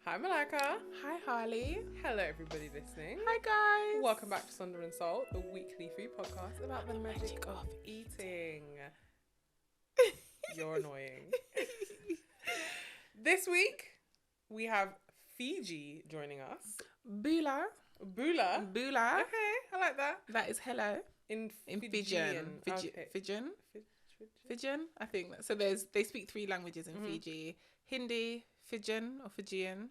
Hi Malika. Hi, Harley. Hello everybody listening. Hi, guys. Welcome back to Sonder and Salt, the weekly food podcast about the magic of eating. You're annoying. This week, we have Fiji joining us. Bula. Bula. Bula. Okay, I like that. That is hello. In Fijian. Okay. Fijian? Fijian? I think. So they speak 3 languages in Fiji. Hindi, Fijian or Fijian,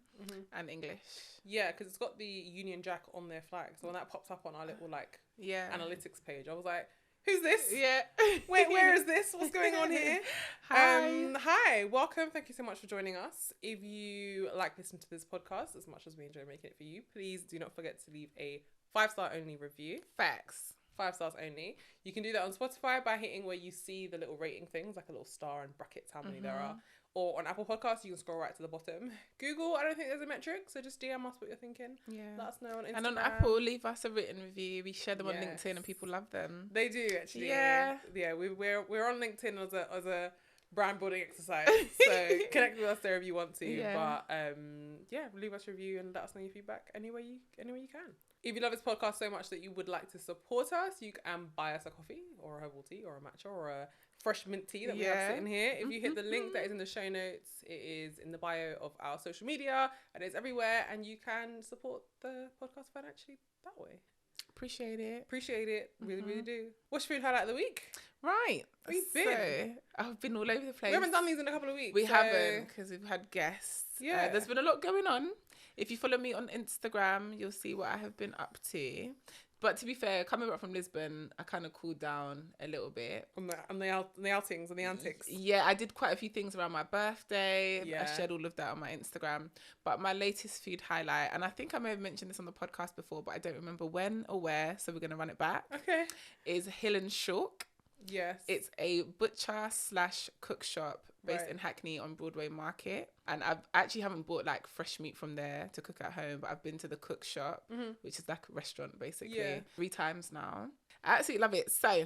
and English. Yeah, because it's got the Union Jack on their flag. So when that pops up on our little analytics page, I was like, who's this? Yeah. Wait, where is this? What's going on here? Hi. Hi, welcome. Thank you so much for joining us. If you like listening to this podcast as much as we enjoy making it for you, please do not forget to leave a 5-star only review. Facts. 5 stars only. You can do that on Spotify by hitting where you see the little rating things, like a little star and brackets how many there are. Or on Apple Podcasts, you can scroll right to the bottom. Google, I don't think there's a metric, so just DM us what you're thinking. Yeah. Let us know on Instagram. And on Apple, leave us a written review. We share them on LinkedIn and people love them. They do, actually. Yeah. Yeah, we're on LinkedIn as a brand building exercise. So connect with us there if you want to. Yeah. But leave us a review and let us know your feedback any way you can. If you love this podcast so much that you would like to support us, you can buy us a coffee or a herbal tea or a matcha or a fresh mint tea that we have sitting here. If you hit the link that is in the show notes, it is in the bio of our social media and it's everywhere, and you can support the podcast financially that way. Appreciate it. Really, really do. What's your food highlight of the week? Right. Where you been? I've been all over the place. We haven't done these in a couple of weeks. We haven't, because we've had guests. Yeah. There's been a lot going on. If you follow me on Instagram, you'll see what I have been up to. But to be fair, coming back from Lisbon, I kind of cooled down a little bit. On the outings and the antics. Yeah, I did quite a few things around my birthday. Yeah. I shared all of that on my Instagram. But my latest food highlight, and I think I may have mentioned this on the podcast before, but I don't remember when or where, so we're going to run it back. Okay. Is Hill and Shawk. Yes. It's a butcher/cook shop based in Hackney on Broadway Market. And I actually haven't bought like fresh meat from there to cook at home, but I've been to the cook shop, which is like a restaurant basically, 3 times now. I absolutely love it. So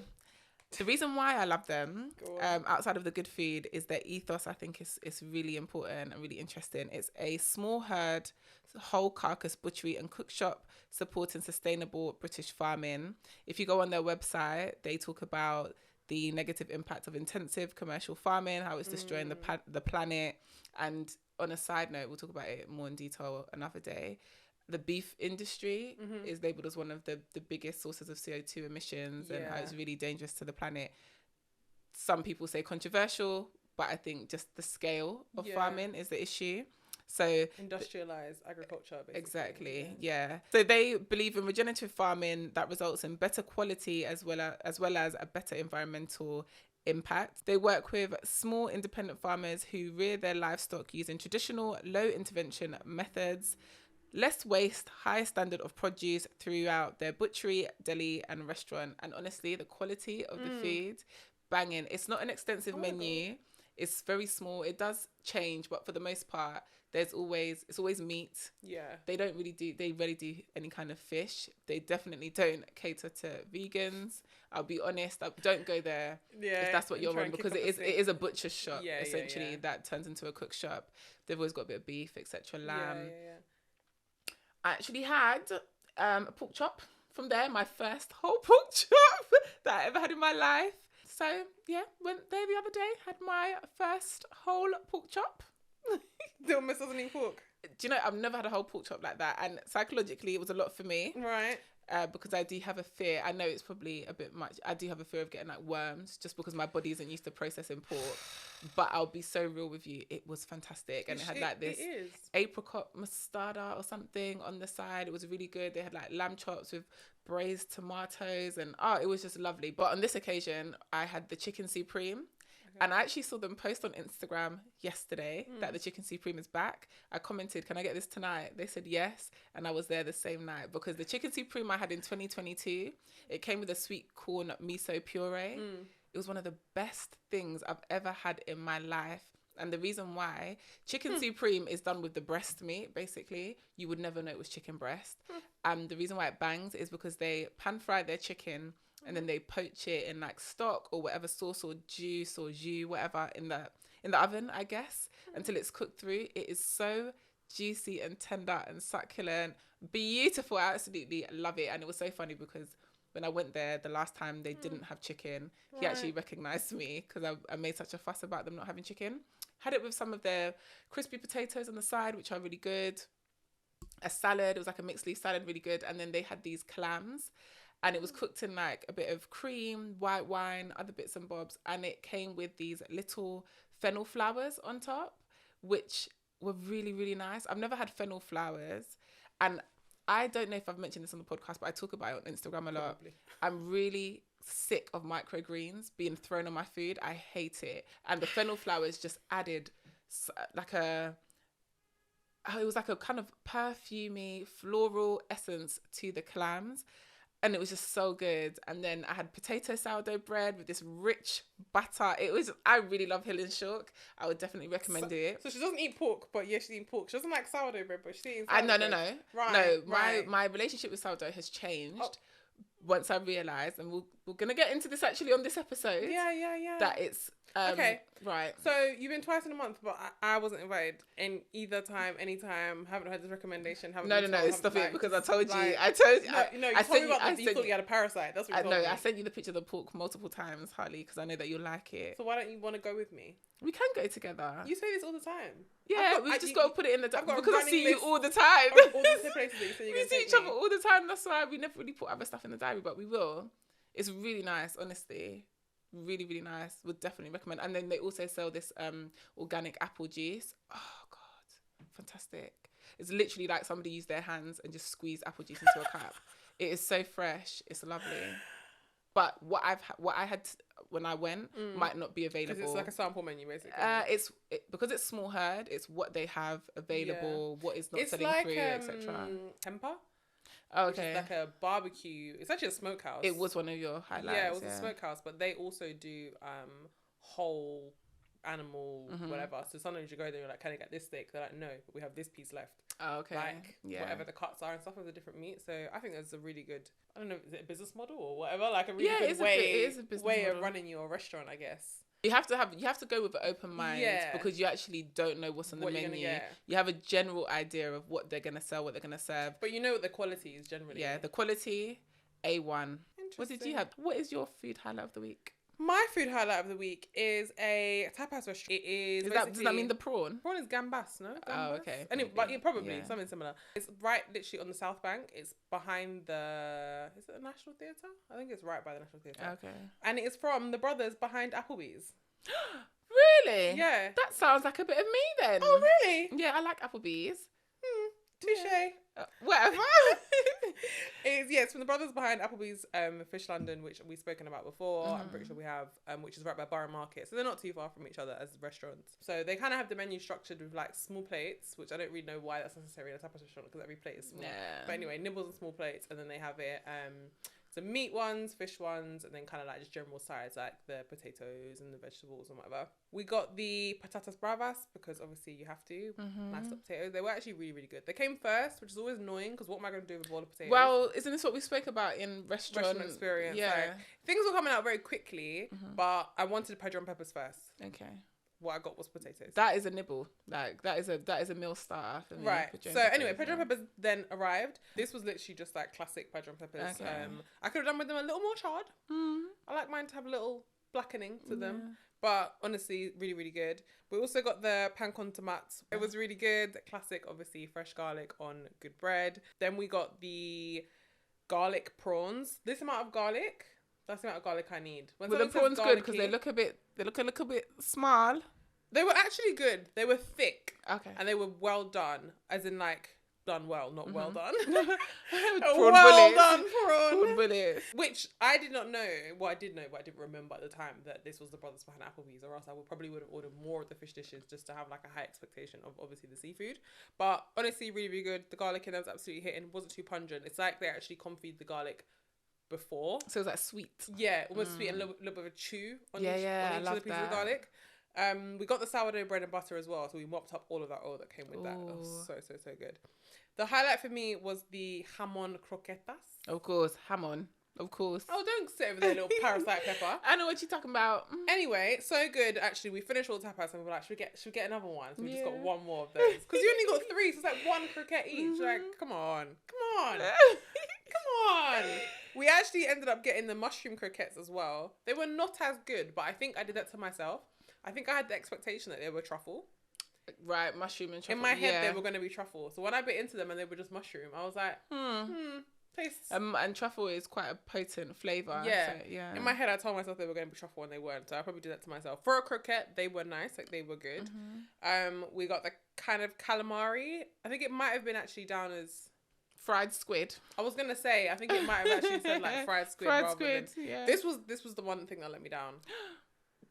the reason why I love them, outside of the good food, is their ethos. I think is really important and really interesting. It's a small herd, whole carcass butchery and cook shop supporting sustainable British farming. If you go on their website, they talk about the negative impact of intensive commercial farming, how it's destroying the planet. And on a side note, we'll talk about it more in detail another day. The beef industry is labelled as one of the biggest sources of CO2 emissions and how it's really dangerous to the planet. Some people say controversial, but I think just the scale of farming is the issue. So industrialized agriculture, basically. Exactly, yeah. So they believe in regenerative farming that results in better quality as well as a better environmental impact. They work with small independent farmers who rear their livestock using traditional low intervention methods, less waste, high standard of produce throughout their butchery, deli and restaurant. And honestly, the quality of the food, banging. It's not an extensive menu. It's very small. It does change, but for the most part, it's always meat. Yeah. They rarely do any kind of fish. They definitely don't cater to vegans. I'll be honest, don't go there if that's what you're on, because it is a butcher's shop, essentially, that turns into a cook shop. They've always got a bit of beef, etc., lamb. Yeah. I actually had a pork chop from there, my first whole pork chop that I ever had in my life. So, yeah, went there the other day, had my first whole pork chop. Don't miss us any pork. Do you know, I've never had a whole pork chop like that. And psychologically, it was a lot for me. Right. Because I do have a fear. I know it's probably a bit much. I do have a fear of getting like worms just because my body isn't used to processing pork. But I'll be so real with you. It was fantastic. And it had like this apricot mostarda or something on the side. It was really good. They had like lamb chops with braised tomatoes and it was just lovely. But on this occasion, I had the chicken supreme. And I actually saw them post on Instagram yesterday that the chicken supreme is back. I commented, can I get this tonight? They said yes. And I was there the same night because the chicken supreme I had in 2022, it came with a sweet corn miso puree. It was one of the best things I've ever had in my life. And the reason why, chicken supreme is done with the breast meat, basically. You would never know it was chicken breast. And the reason why it bangs is because they pan fry their chicken and then they poach it in like stock or whatever sauce or juice or jus, whatever, in the oven, I guess, until it's cooked through. It is so juicy and tender and succulent. Beautiful. I absolutely love it. And it was so funny because when I went there the last time, they didn't have chicken. He actually recognized me because I made such a fuss about them not having chicken. Had it with some of their crispy potatoes on the side, which are really good. A salad. It was like a mixed leaf salad, really good. And then they had these clams. And it was cooked in like a bit of cream, white wine, other bits and bobs. And it came with these little fennel flowers on top, which were really, really nice. I've never had fennel flowers. And I don't know if I've mentioned this on the podcast, but I talk about it on Instagram a lot. Probably. I'm really sick of microgreens being thrown on my food. I hate it. And the fennel flowers just added like it was like a kind of perfumey, floral essence to the clams. And it was just so good. And then I had potato sourdough bread with this rich butter. I really love Hill and Shook. I would definitely recommend it. So she doesn't eat pork, but yeah, she eats pork. She doesn't like sourdough bread, but she eats No. Right. No, my relationship with sourdough has changed once I realised, and we're going to get into this actually on this episode. Yeah. That it's... okay. Right. So you've been twice in a month, but I wasn't invited in either time, anytime. Haven't heard this recommendation. No, stop it, because I told you. Like, I told you. No, you told me about you thought you had a parasite. That's what you told me. I sent you the picture of the pork multiple times, Harley, because I know that you'll like it. So why don't you want to go with me? We can go together. You say this all the time. Yeah, we've just got to put it in the... Because I see you all the time. All the places that you say you're we see each other all the time. That's why we never really put other stuff in the diary, but we will. It's really nice, honestly. Really, really nice. Would definitely recommend. And then they also sell this organic apple juice. Oh God, fantastic! It's literally like somebody used their hands and just squeezed apple juice into a cup. It is so fresh. It's lovely. But what I had when I went might not be available. Because it's like a sample menu, basically. Because it's small herd. It's what they have available. Yeah. What is not selling like, through, etc. Temper. Oh, okay. Which is like a barbecue. It's actually a smokehouse. It was one of your highlights. Yeah, it was a smokehouse, but they also do whole animal whatever. So sometimes you go there and you're like, can I get this steak? They're like, no, but we have this piece left. Oh, okay. Like whatever the cuts are and stuff of the different meat. So I think that's a really good, I don't know, is it a business model or whatever? Like a really good way of running your restaurant, I guess. You have to go with an open mind because you actually don't know what's on the menu. You have a general idea of what they're gonna sell, what they're gonna serve. But you know what the quality is generally. Yeah, the quality, A1. What did you have? What is your food highlight of the week? My food highlight of the week is a tapas restaurant. It is does that mean the prawn? Prawn is gambas, no? Gambas? Oh, okay. But probably something similar. It's right literally on the South Bank. It's behind is it the National Theatre? I think it's right by the National Theatre. Okay. And it's from the brothers behind Applebee's. Really? Yeah. That sounds like a bit of me then. Oh, really? Yeah, I like Applebee's. Touche. Yeah. Whatever. It's from the brothers behind Applebee's Fish London, which we've spoken about before. I'm pretty sure we have, which is right by Borough Market. So they're not too far from each other as restaurants. So they kind of have the menu structured with like small plates, which I don't really know why that's necessary in a tapas restaurant because every plate is small. Yeah. But anyway, nibbles and small plates, and then they have it some meat ones, fish ones, and then kind of like just general sides like the potatoes and the vegetables and whatever. We got the patatas bravas because obviously you have to. Nice little potatoes. They were actually really, really good. They came first, which is always annoying because what am I going to do with a bowl of potatoes? Well, isn't this what we spoke about in restaurant experience? Yeah. Like, things were coming out very quickly, but I wanted padron peppers first. Okay. What I got was potatoes. That is a nibble. Like that is a meal starter for me. Right. So anyway, padron peppers then arrived. This was literally just like classic padron peppers. Okay. I could have done with them a little more charred. I like mine to have a little blackening to them. But honestly, really, really good. We also got the pan con tomates. It was really good. Classic, obviously, fresh garlic on good bread. Then we got the garlic prawns. This amount of garlic. That's the amount of garlic I need. Well, the prawns good because they look a little bit small. They were actually good. They were thick. Okay. And they were well done, as in like done well, not well done. Prawn done prawn. Prawn bullets. Which I did not know. Well, I did know, but I didn't remember at the time that this was the brothers behind Applebee's, or else I probably would have ordered more of the fish dishes just to have like a high expectation of obviously the seafood. But honestly, really, really good. The garlic in there was absolutely hitting. It wasn't too pungent. It's like they actually confit the garlic before. So it was like sweet. Yeah, almost sweet and a little bit of a chew on each of the pieces of garlic. We got the sourdough bread and butter as well, so we mopped up all of that oil that came with that. It was so good. The highlight for me was the jamon croquetas. Of course, jamon. Of course. Oh, don't sit over there, little parasite pepper. I know what you're talking about. Anyway, so good. Actually, we finished all the tapas and we're like, should we get another one? So we just got Yeah. one more of those. Because you only got 3, so it's like 1 croquette each. Like, come on. Come on. We actually ended up getting the mushroom croquettes as well. They were not as good, but I think I did that to myself. I think I had the expectation that they were truffle. Right, mushroom and truffle. In my head, they were going to be truffle. So when I bit into them and they were just mushroom, I was like, tastes. And truffle is quite a potent flavour. Yeah. So, yeah. In my head, I told myself they were going to be truffle and they weren't. So I probably did that to myself. For a croquette, they were nice. Like, they were good. We got the kind of calamari. I think it might have been actually down as... fried squid. I was going to say, I think it might have actually said like fried squid. Yeah. This was the one thing that let me down.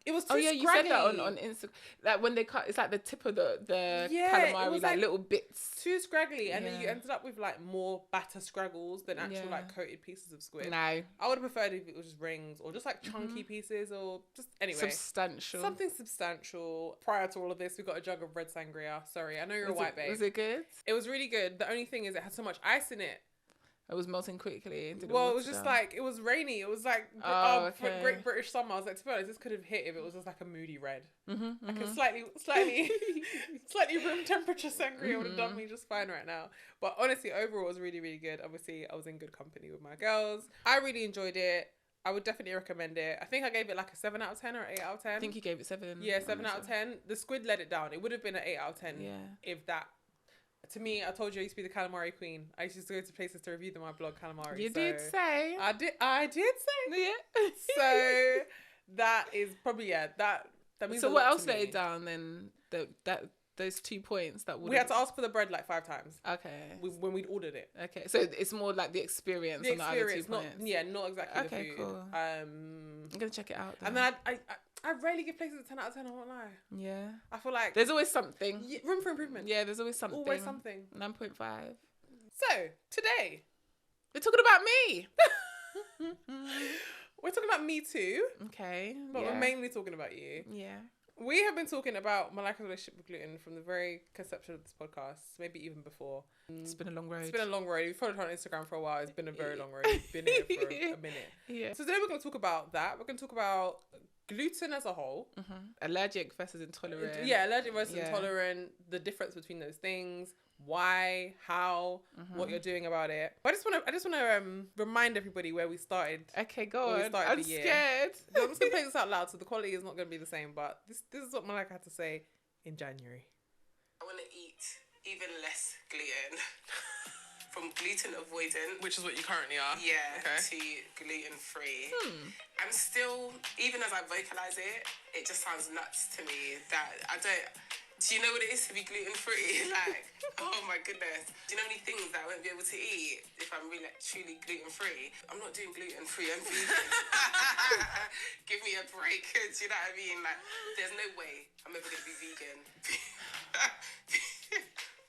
It was too you said that on Instagram. Like when they cut, it's like the tip of the calamari, was like little bits. Too scraggly, and then you ended up with like more batter scraggles than actual like coated pieces of squid. No, I would have preferred if it was just rings or just like chunky pieces or just substantial. Something substantial. Prior to all of this, we got a jug of red sangria. Sorry, I know you're a white babe. Was it good? It was really good. The only thing is it had so much ice in it. It was melting quickly. It was just like, it was rainy. It was like, for Great British summer. I was like, to be honest, this could have hit if it was just like a moody red. Like a slightly room temperature sangria would have done me just fine right now. But honestly, overall, it was really, really good. Obviously, I was in good company with my girls. I really enjoyed it. I would definitely recommend it. I think I gave it like a 7 out of 10 or 8 out of 10. I think you gave it 7. Yeah, 7 out of 10. The squid let it down. It would have been an 8 out of 10 if that. To me, I told you I used to be the calamari queen. I used to go to places to review them on my blog, calamari. You did say. I did say. Yeah. So that is probably that means. So what else let it down then? Those 2 points that we had to ask for the bread like 5 times. Okay. When we'd ordered it. Okay, so it's more like the experience. The experience, not exactly the food. Cool. I'm gonna check it out. Then. And then I rarely give places a 10 out of 10. I won't lie. Yeah. I feel like there's always something. Room for improvement. Yeah, there's always something. 9.5. So today we're talking about me. We're talking about me too. Okay. But we're mainly talking about you. Yeah. We have been talking about Malika's relationship with gluten from the very conception of this podcast, maybe even before. It's been a long road. We've followed her on Instagram for a while. It's been a very long road. We've been here for a minute. Yeah. So today we're going to talk about that. We're going to talk about gluten as a whole. Allergic versus intolerant. Yeah, allergic versus intolerant. The difference between those things. Why, how, what you're doing about it. But I just want to remind everybody where we started. Okay, go on. I'm scared. I'm just gonna play this out loud, so the quality is not gonna be the same. But this is what Malika had to say in January. I want to eat even less gluten. From gluten avoidant, which is what you currently are. Yeah. Okay. To gluten free. I'm still, even as I vocalize it, it just sounds nuts to me that I don't. Do you know what it is to be gluten-free? Like, oh my goodness. Do you know any things that I won't be able to eat if I'm really, truly gluten-free? I'm not doing gluten-free, I'm vegan. Give me a break. Do you know what I mean? Like, there's no way I'm ever going to be vegan.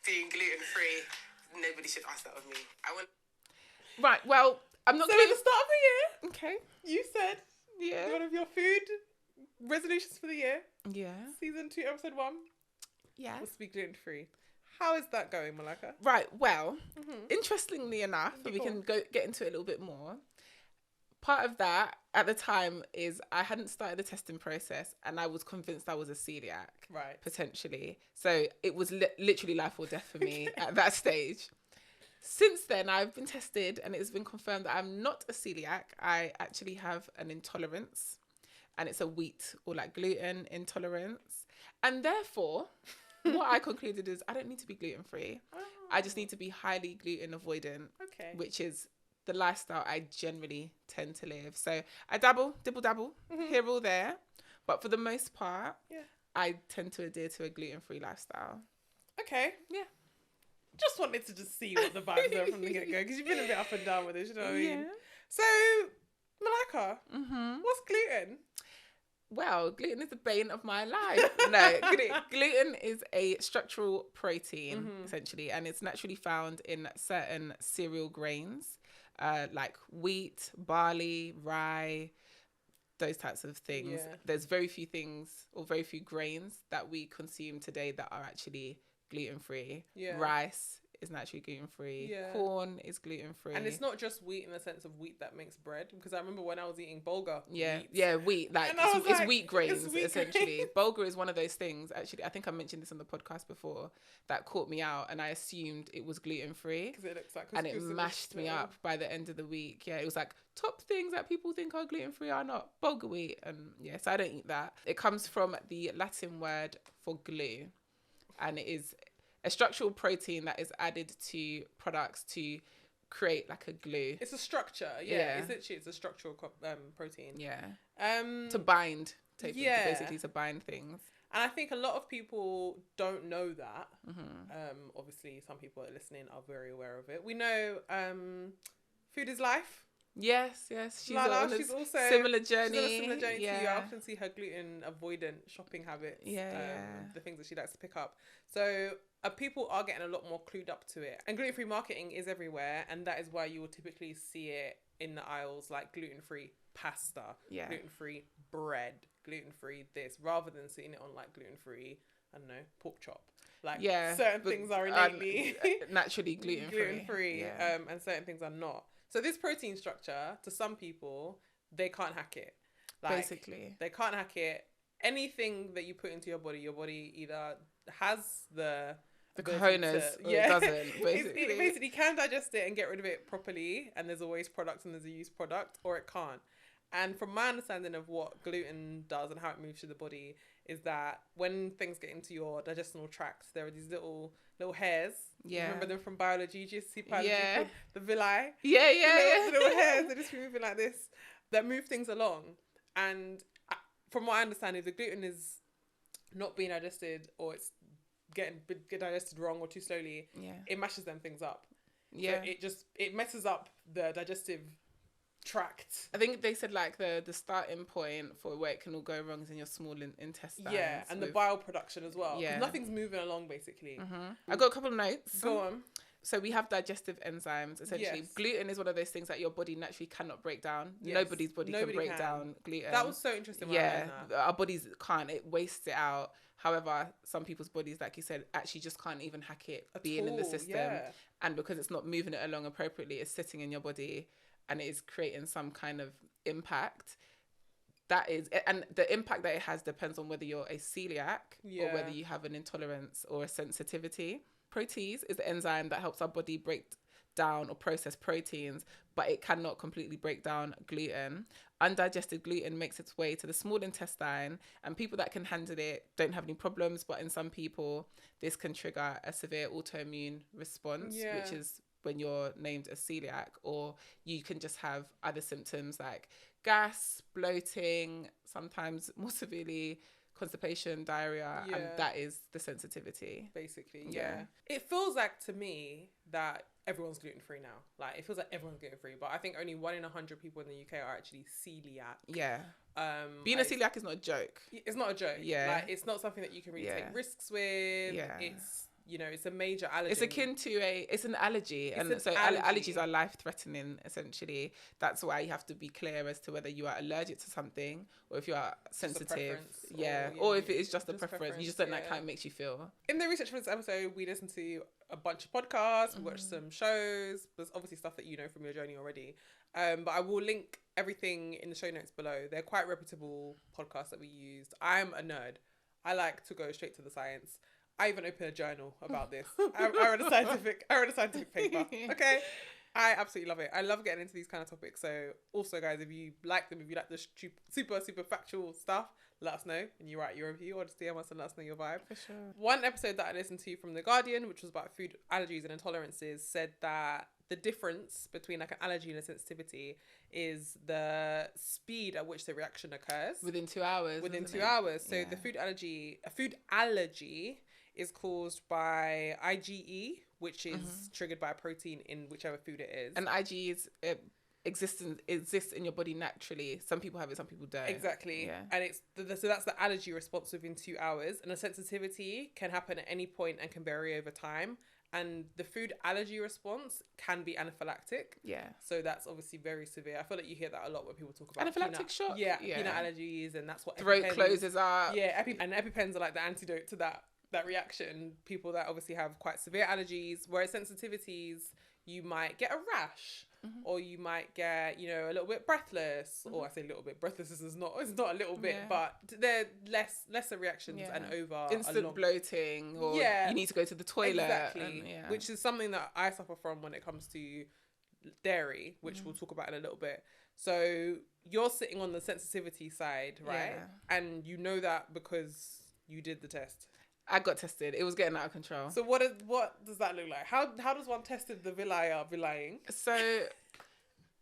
Being gluten-free, nobody should ask that of me. Right, well, I'm not So at the start of the year, okay, you said one of your food resolutions for the year. Yeah. Season 2, episode 1. Yes. Was to be gluten free. How is that going, Malika? Right. Well, interestingly enough, we can get into it a little bit more. Part of that at the time is I hadn't started the testing process, and I was convinced I was a celiac. Right. Potentially. So it was literally life or death for me at that stage. Since then, I've been tested, and it's been confirmed that I'm not a celiac. I actually have an intolerance, and it's a wheat or like gluten intolerance, and therefore. What I concluded is I don't need to be gluten-free. Oh. I just need to be highly gluten avoidant, which is the lifestyle I generally tend to live. So I dibble here or there. But for the most part, I tend to adhere to a gluten-free lifestyle. Okay. Yeah. Just wanted to just see what the vibes are from the get-go, because you've been a bit up and down with it, you know what I mean? So, Malika, what's gluten? Well, gluten is the bane of my life. No, gluten is a structural protein, essentially, and it's naturally found in certain cereal grains, like wheat, barley, rye, those types of things. Yeah. There's very few things or very few grains that we consume today that are actually gluten-free. Yeah. Rice is naturally gluten-free. Yeah. Corn is gluten-free. And it's not just wheat in the sense of wheat that makes bread, because I remember when I was eating bulgur. Wheat. Like, And I was it's like, wheat grains, it's wheat essentially. grains. Bulgur is one of those things, actually, I think I mentioned this on the podcast before, that caught me out, and I assumed it was gluten-free. Because it looks like And it mashed me up by the end of the week. Yeah, it was like, top things that people think are gluten-free are not. Bulgur wheat. And so I don't eat that. It comes from the Latin word for glue. And it is a structural protein that is added to products to create like a glue. It's a structure. Yeah. It's a structural protein. Yeah. To bind. Basically to bind things. And I think a lot of people don't know that. Obviously, some people that are listening are very aware of it. We know food is life. Yes. She's also She's on similar journey. a similar journey to you. I Yeah. often see her gluten avoidant shopping habits. Yeah. The things that she likes to pick up. So people are getting a lot more clued up to it. And gluten-free marketing is everywhere. And that is why you will typically see it in the aisles, like gluten-free pasta, gluten-free bread, gluten-free this, rather than seeing it on like gluten-free, I don't know, pork chop. Like certain things are innately naturally gluten-free. And certain things are not. So this protein structure, to some people, they can't hack it. Like, basically, they can't hack it. Anything that you put into your body either has the cojones or it doesn't. Basically, it basically can digest it and get rid of it properly. And there's a waste product and there's a used product, or it can't. And from my understanding of what gluten does and how it moves through the body is that when things get into your digestional tracts, there are these little hairs. Yeah. Remember them from biology? Do you see biology? Yeah. The villi. Yeah. Little hairs. They're just moving like this that move things along. And from what I understand, if the gluten is not being digested or it's get digested wrong or too slowly, it mashes them things up. Yeah. So it messes up the digestive tract. I think they said like the starting point for where it can all go wrong is in your small intestines. Yeah, and the bile production as well. Yeah, nothing's moving along basically. I got a couple of notes. Go on. So we have digestive enzymes. Essentially, gluten is one of those things that your body naturally cannot break down. Nobody's body can break down gluten. That was so interesting. When our bodies can't. It wastes it out. However, some people's bodies, like you said, actually just can't even hack it being in the system. Yeah. And because it's not moving it along appropriately, it's sitting in your body and it is creating some kind of impact. And the impact that it has depends on whether you're a celiac or whether you have an intolerance or a sensitivity. Protease is the enzyme that helps our body break down or process proteins, but it cannot completely break down gluten. Undigested gluten makes its way to the small intestine, and people that can handle it don't have any problems, but in some people, this can trigger a severe autoimmune response, which is when you're named a celiac, or you can just have other symptoms like gas, bloating, sometimes more severely constipation, diarrhea, and that is the sensitivity. Basically, yeah. It feels like to me that everyone's gluten-free now. Like, it feels like everyone's gluten-free, but I think only 1 in 100 people in the UK are actually celiac. Yeah. Being a celiac is not a joke. It's not a joke. Yeah. Like, it's not something that you can really take risks with. Yeah. It's, it's a major allergy. It's akin to it's an allergy. Allergies are life-threatening, essentially. That's why you have to be clear as to whether you are allergic to something or if you are sensitive. Or if it is just a preference. You just don't like how it makes you feel. In the research for this episode, we listened to a bunch of podcasts, we watched some shows. There's obviously stuff that you know from your journey already. But I will link everything in the show notes below. They're quite reputable podcasts that we used. I'm a nerd. I like to go straight to the science. I even opened a journal about this. I read a scientific paper. Okay. I absolutely love it. I love getting into these kind of topics. So also, guys, if you like them, if you like the super, super factual stuff, let us know. And you write your review or just DM us and let us know your vibe. For sure. One episode that I listened to from The Guardian, which was about food allergies and intolerances, said that the difference between like an allergy and a sensitivity is the speed at which the reaction occurs. Within 2 hours. Within 2 hours. So a food allergy is caused by IgE, which is triggered by a protein in whichever food it is. And IgE exists in your body naturally. Some people have it, some people don't. Exactly. Yeah. And so that's the allergy response within 2 hours. And a sensitivity can happen at any point and can vary over time. And the food allergy response can be anaphylactic. Yeah. So that's obviously very severe. I feel like you hear that a lot when people talk about anaphylactic shock. Yeah, peanut allergies, and that's what throat closes up. Yeah, and EpiPens are like the antidote to that. that reaction, people that obviously have quite severe allergies, whereas sensitivities, you might get a rash. Or you might get, you know, a little bit breathless, or I say a little bit breathless. It's not a little bit, but they're lesser reactions and over instant bloating, or you need to go to the toilet. Exactly, which is something that I suffer from when it comes to dairy, which we'll talk about in a little bit. So you're sitting on the sensitivity side, right? And you know that because you did the test. I got tested. It was getting out of control. So what does that look like? How does one test if the villi are villying? So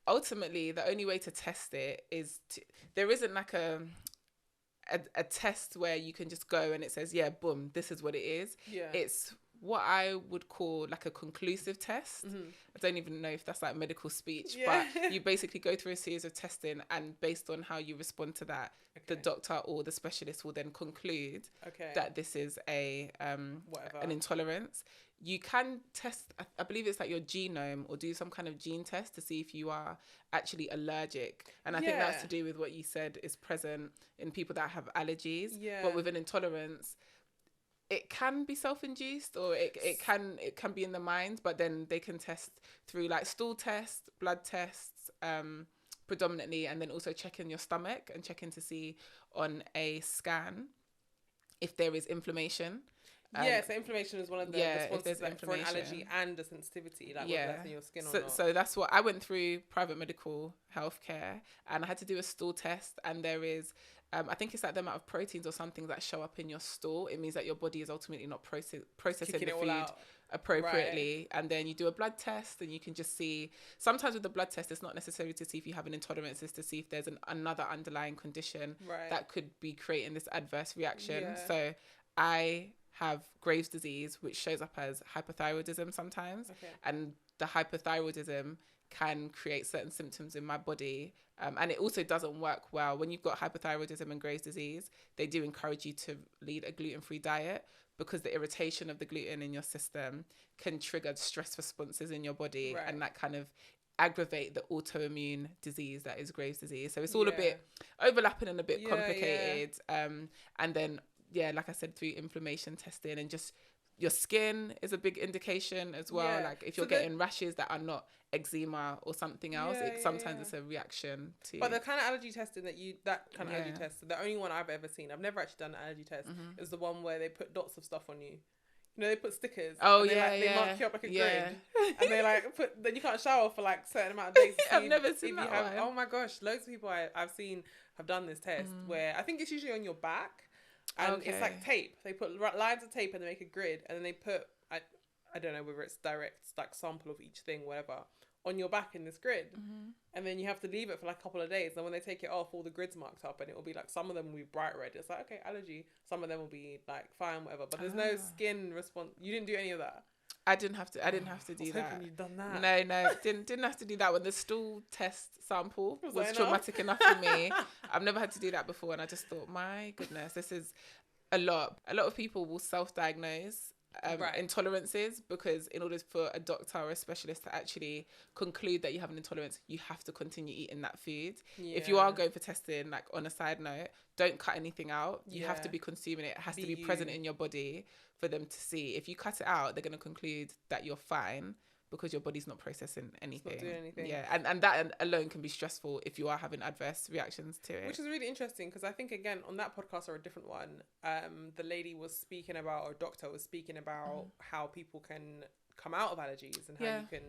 ultimately, the only way to test it is there isn't like a test where you can just go and it says, yeah, boom, this is what it is. Yeah. It's what I would call like a conclusive test. I don't even know if that's like medical speech, but you basically go through a series of testing, and based on how you respond to that, the doctor or the specialist will then conclude that this is an intolerance. You can test, I believe it's like your genome, or do some kind of gene test to see if you are actually allergic. And I think that's to do with what you said is present in people that have allergies. But with an intolerance, it can be self-induced, or it can be in the mind, but then they can test through like stool tests, blood tests, predominantly, and then also checking your stomach and checking to see on a scan if there is inflammation. So inflammation is one of the responses for an allergy and a sensitivity, like whether that's in your skin or not. So that's what I went through, private medical healthcare, and I had to do a stool test, and there is I think it's like the amount of proteins or something that show up in your stool. It means that your body is ultimately not processing the food appropriately. And then you do a blood test, and you can just see, sometimes with the blood test, it's not necessarily to see if you have an intolerance, it's to see if there's another underlying condition that could be creating this adverse reaction. So I have Graves' disease, which shows up as hypothyroidism sometimes. And the hypothyroidism can create certain symptoms in my body. And it also doesn't work well. When you've got hypothyroidism and Graves' disease, they do encourage you to lead a gluten-free diet, because the irritation of the gluten in your system can trigger stress responses in your body, and that kind of aggravate the autoimmune disease that is Graves' disease. So it's all a bit overlapping and a bit complicated. And then, like I said, through inflammation testing, and just your skin is a big indication as well. Like if you're getting rashes that are not eczema or something else, sometimes it's a reaction to. But the kind of allergy testing allergy test, the only one I've ever seen, I've never actually done an allergy test, is the one where they put dots of stuff on you. You know, they put stickers. Oh, they mark you up like a grid. And they like then you can't shower for like a certain amount of days. I've never seen that one. Oh my gosh, loads of people I've seen have done this test where I think it's usually on your back. And it's like tape. They put lines of tape and they make a grid, and then they put, I don't know whether it's direct like sample of each thing, whatever, on your back in this grid. And then you have to leave it for like a couple of days. And when they take it off, all the grids marked up, and it will be like, some of them will be bright red. It's like, okay, allergy. Some of them will be like fine, whatever. But there's no skin response. You didn't do any of that. I didn't have to do that. Hoping you'd done that. No, didn't have to do that. When the stool test sample was traumatic enough for me, I've never had to do that before, and I just thought, my goodness, this is a lot. A lot of people will self-diagnose intolerances, because in order for a doctor or a specialist to actually conclude that you have an intolerance, you have to continue eating that food. If you are going for testing, like on a side note, don't cut anything out. You have to be consuming it. It has to be present in your body for them to see. If you cut it out, they're going to conclude that you're fine, because your body's not processing anything. It's not doing anything. And that alone can be stressful if you are having adverse reactions to it. Which is really interesting, because I think, again, on that podcast or a different one, the lady was speaking about, or doctor was speaking about how people can come out of allergies, and how you can,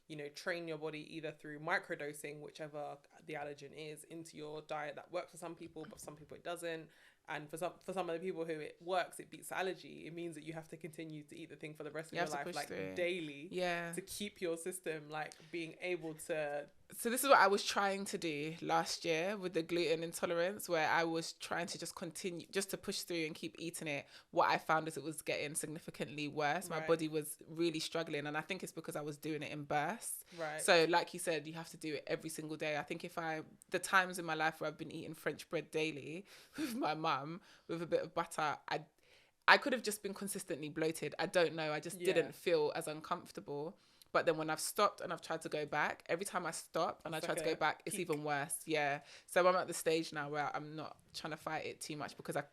you know, train your body either through microdosing, whichever the allergen is, into your diet. That works for some people, but some people it doesn't. And for some of the people who it works, it beats the allergy. It means that you have to continue to eat the thing for the rest of your life, like daily, to keep your system like being able to. So this is what I was trying to do last year with the gluten intolerance, where I was trying to just continue, just to push through and keep eating it. What I found is it was getting significantly worse. My body was really struggling, and I think it's because I was doing it in bursts. So like you said, you have to do it every single day. I think the times in my life where I've been eating French bread daily with my mum with a bit of butter, I could have just been consistently bloated. I don't know. I just didn't feel as uncomfortable. But then when I've stopped and I've tried to go back, every time I stop and I try to go back, it's even worse. Yeah. So I'm at the stage now where I'm not trying to fight it too much because I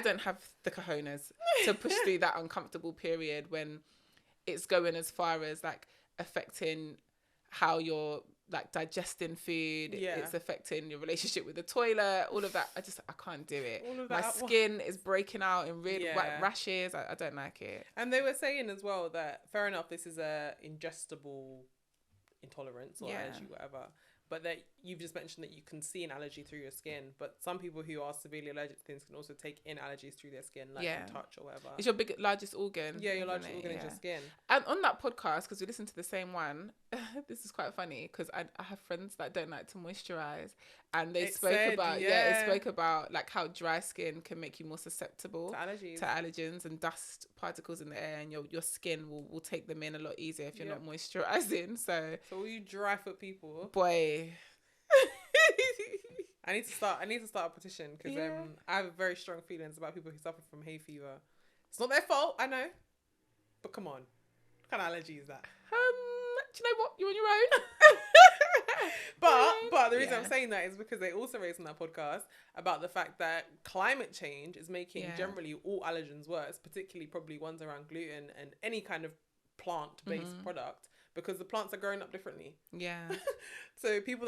don't have the cojones to push through that uncomfortable period when it's going as far as like affecting how you're like digesting food. It's affecting your relationship with the toilet, all of that. I can't do it. My skin is breaking out in red rashes. I don't like it. And they were saying as well that fair enough, this is a ingestible intolerance or allergy, whatever, but that you've just mentioned that you can see an allergy through your skin, but some people who are severely allergic to things can also take in allergies through their skin, like from touch or whatever. It's your largest organ. Yeah, your largest organ is your skin. And on that podcast, because we listened to the same one, this is quite funny because I have friends that don't like to moisturize, and they spoke about like how dry skin can make you more susceptible to allergens and dust particles in the air, and your skin will take them in a lot easier if you're not moisturizing. So all you dry foot people, boy. I need to start a petition because I have very strong feelings about people who suffer from hay fever. It's not their fault, I know, but come on, what kind of allergy is that? Do you know what? You're on your own. But the reason I'm saying that is because they also raised on that podcast about the fact that climate change is making generally all allergens worse, particularly probably ones around gluten and any kind of plant-based product, because the plants are growing up differently. Yeah. So people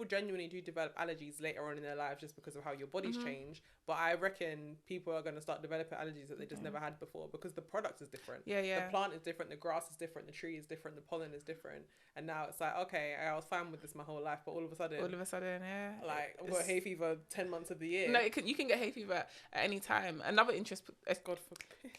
genuinely do develop allergies later on in their lives just because of how your body's changed. But I reckon people are going to start developing allergies that they just never had before because the product is different. Yeah. The plant is different, the grass is different, the tree is different, the pollen is different. And now it's like, okay, I was fine with this my whole life, but all of a sudden, yeah. Like, I've got hay fever 10 months of the year. No, you can get hay fever at any time. Another interest... God forbid.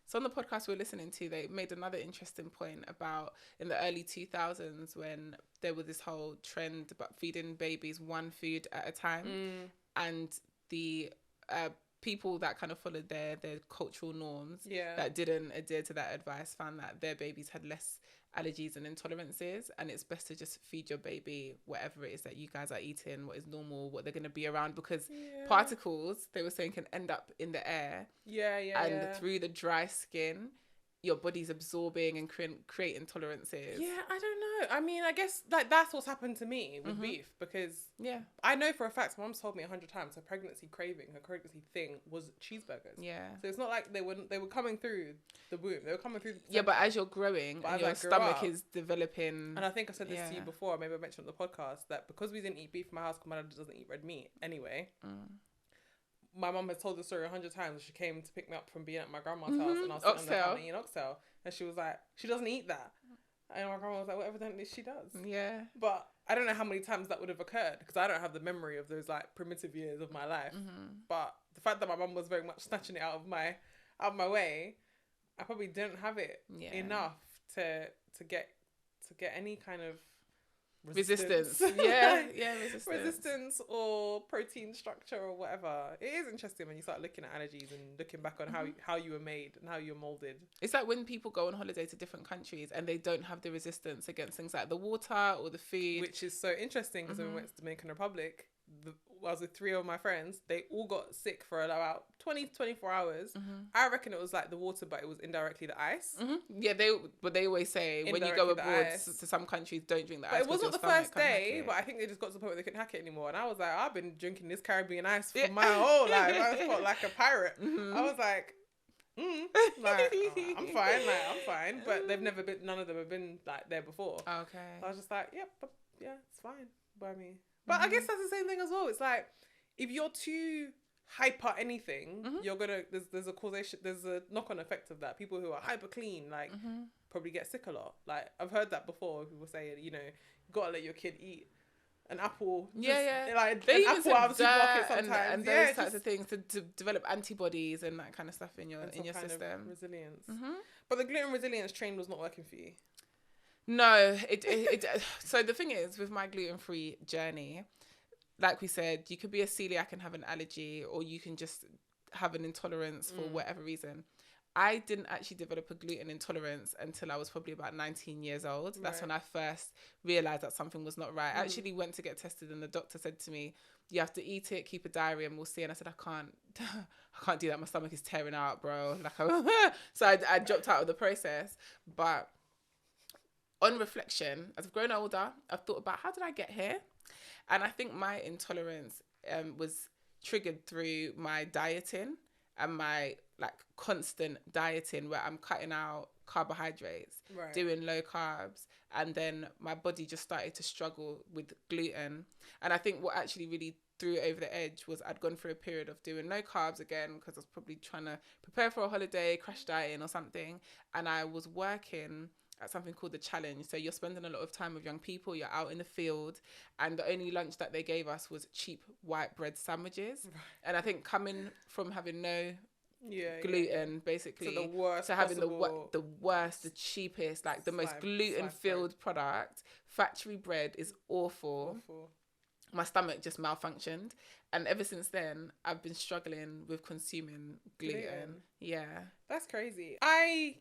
So on the podcast we were listening to, they made another interesting point about in the early 2000s when there was this whole trend about feeding babies one food at a time. And the people that kind of followed their cultural norms that didn't adhere to that advice found that their babies had less allergies and intolerances, and it's best to just feed your baby whatever it is that you guys are eating, what is normal, what they're going to be around, because particles, they were saying, can end up in the air and through the dry skin your body's absorbing and creating intolerances. Yeah, I don't know. I mean, I guess like that's what's happened to me with beef, because I know for a fact, Mom's told me 100 times her pregnancy craving, her pregnancy thing was cheeseburgers. Yeah. So it's not like they were coming through the womb. They were coming through the placenta. Yeah, but as you're growing and your stomach is developing. And I think I said this to you before, maybe I mentioned on the podcast, that because we didn't eat beef in my house because my dad doesn't eat red meat anyway. My mum has told the story 100 times. She came to pick me up from being at my grandma's house, and I was sitting on the counter eating oxtail, and she was like, she doesn't eat that. And my grandma was like, well, evidently she does. Yeah. But I don't know how many times that would have occurred, because I don't have the memory of those like primitive years of my life. But the fact that my mum was very much snatching it out of my way, I probably didn't have it enough to get any kind of resistance. Resistance or protein structure or whatever. It is interesting when you start looking at allergies and looking back on how you were made and how you were molded. It's like when people go on holiday to different countries and they don't have the resistance against things like the water or the food, which is so interesting because when we went to Dominican Republic, I was with 3 of my friends, they all got sick for about 20-24 hours. I reckon it was like the water, but it was indirectly the ice. Yeah, they always say when you go abroad to some countries, don't drink the ice. But it wasn't the first day, but I think they just got to the point where they couldn't hack it anymore. And I was like, I've been drinking this Caribbean ice for my whole life. I felt like a pirate. I was like, I'm fine. But none of them have been like there before. Okay. So I was just like, it's fine by me. But I guess that's the same thing as well. It's like, if you're too hyper anything, you're gonna there's a causation, there's a knock-on effect of that. People who are hyper clean probably get sick a lot. Like, I've heard that before. People say, you gotta let your kid eat an apple. Like they an apple out of the supermarket sometimes. And those types of things to develop antibodies and that kind of stuff in your system. Resilience. But the gluten resilience train was not working for you. No, it so the thing is, with my gluten-free journey, like we said, you could be a celiac and have an allergy, or you can just have an intolerance for whatever reason. I didn't actually develop a gluten intolerance until I was probably about 19 years old. That's when I first realised that something was not right. I actually went to get tested and the doctor said to me, you have to eat it, keep a diary and we'll see. And I said, I can't do that. My stomach is tearing out, bro. So I dropped out of the process. But on reflection, as I've grown older, I've thought about how did I get here? And I think my intolerance was triggered through my dieting and my constant dieting where I'm cutting out carbohydrates, doing low carbs, and then my body just started to struggle with gluten. And I think what actually really threw it over the edge was I'd gone through a period of doing low carbs again because I was probably trying to prepare for a holiday, crash dieting or something, and I was working at something called the challenge. So you're spending a lot of time with young people, you're out in the field, and the only lunch that they gave us was cheap white bread sandwiches. And I think coming from having no gluten basically to the worst to having the worst, the cheapest, the most gluten filled product, factory bread is awful. My stomach just malfunctioned, and ever since then I've been struggling with consuming gluten. Yeah, that's crazy. I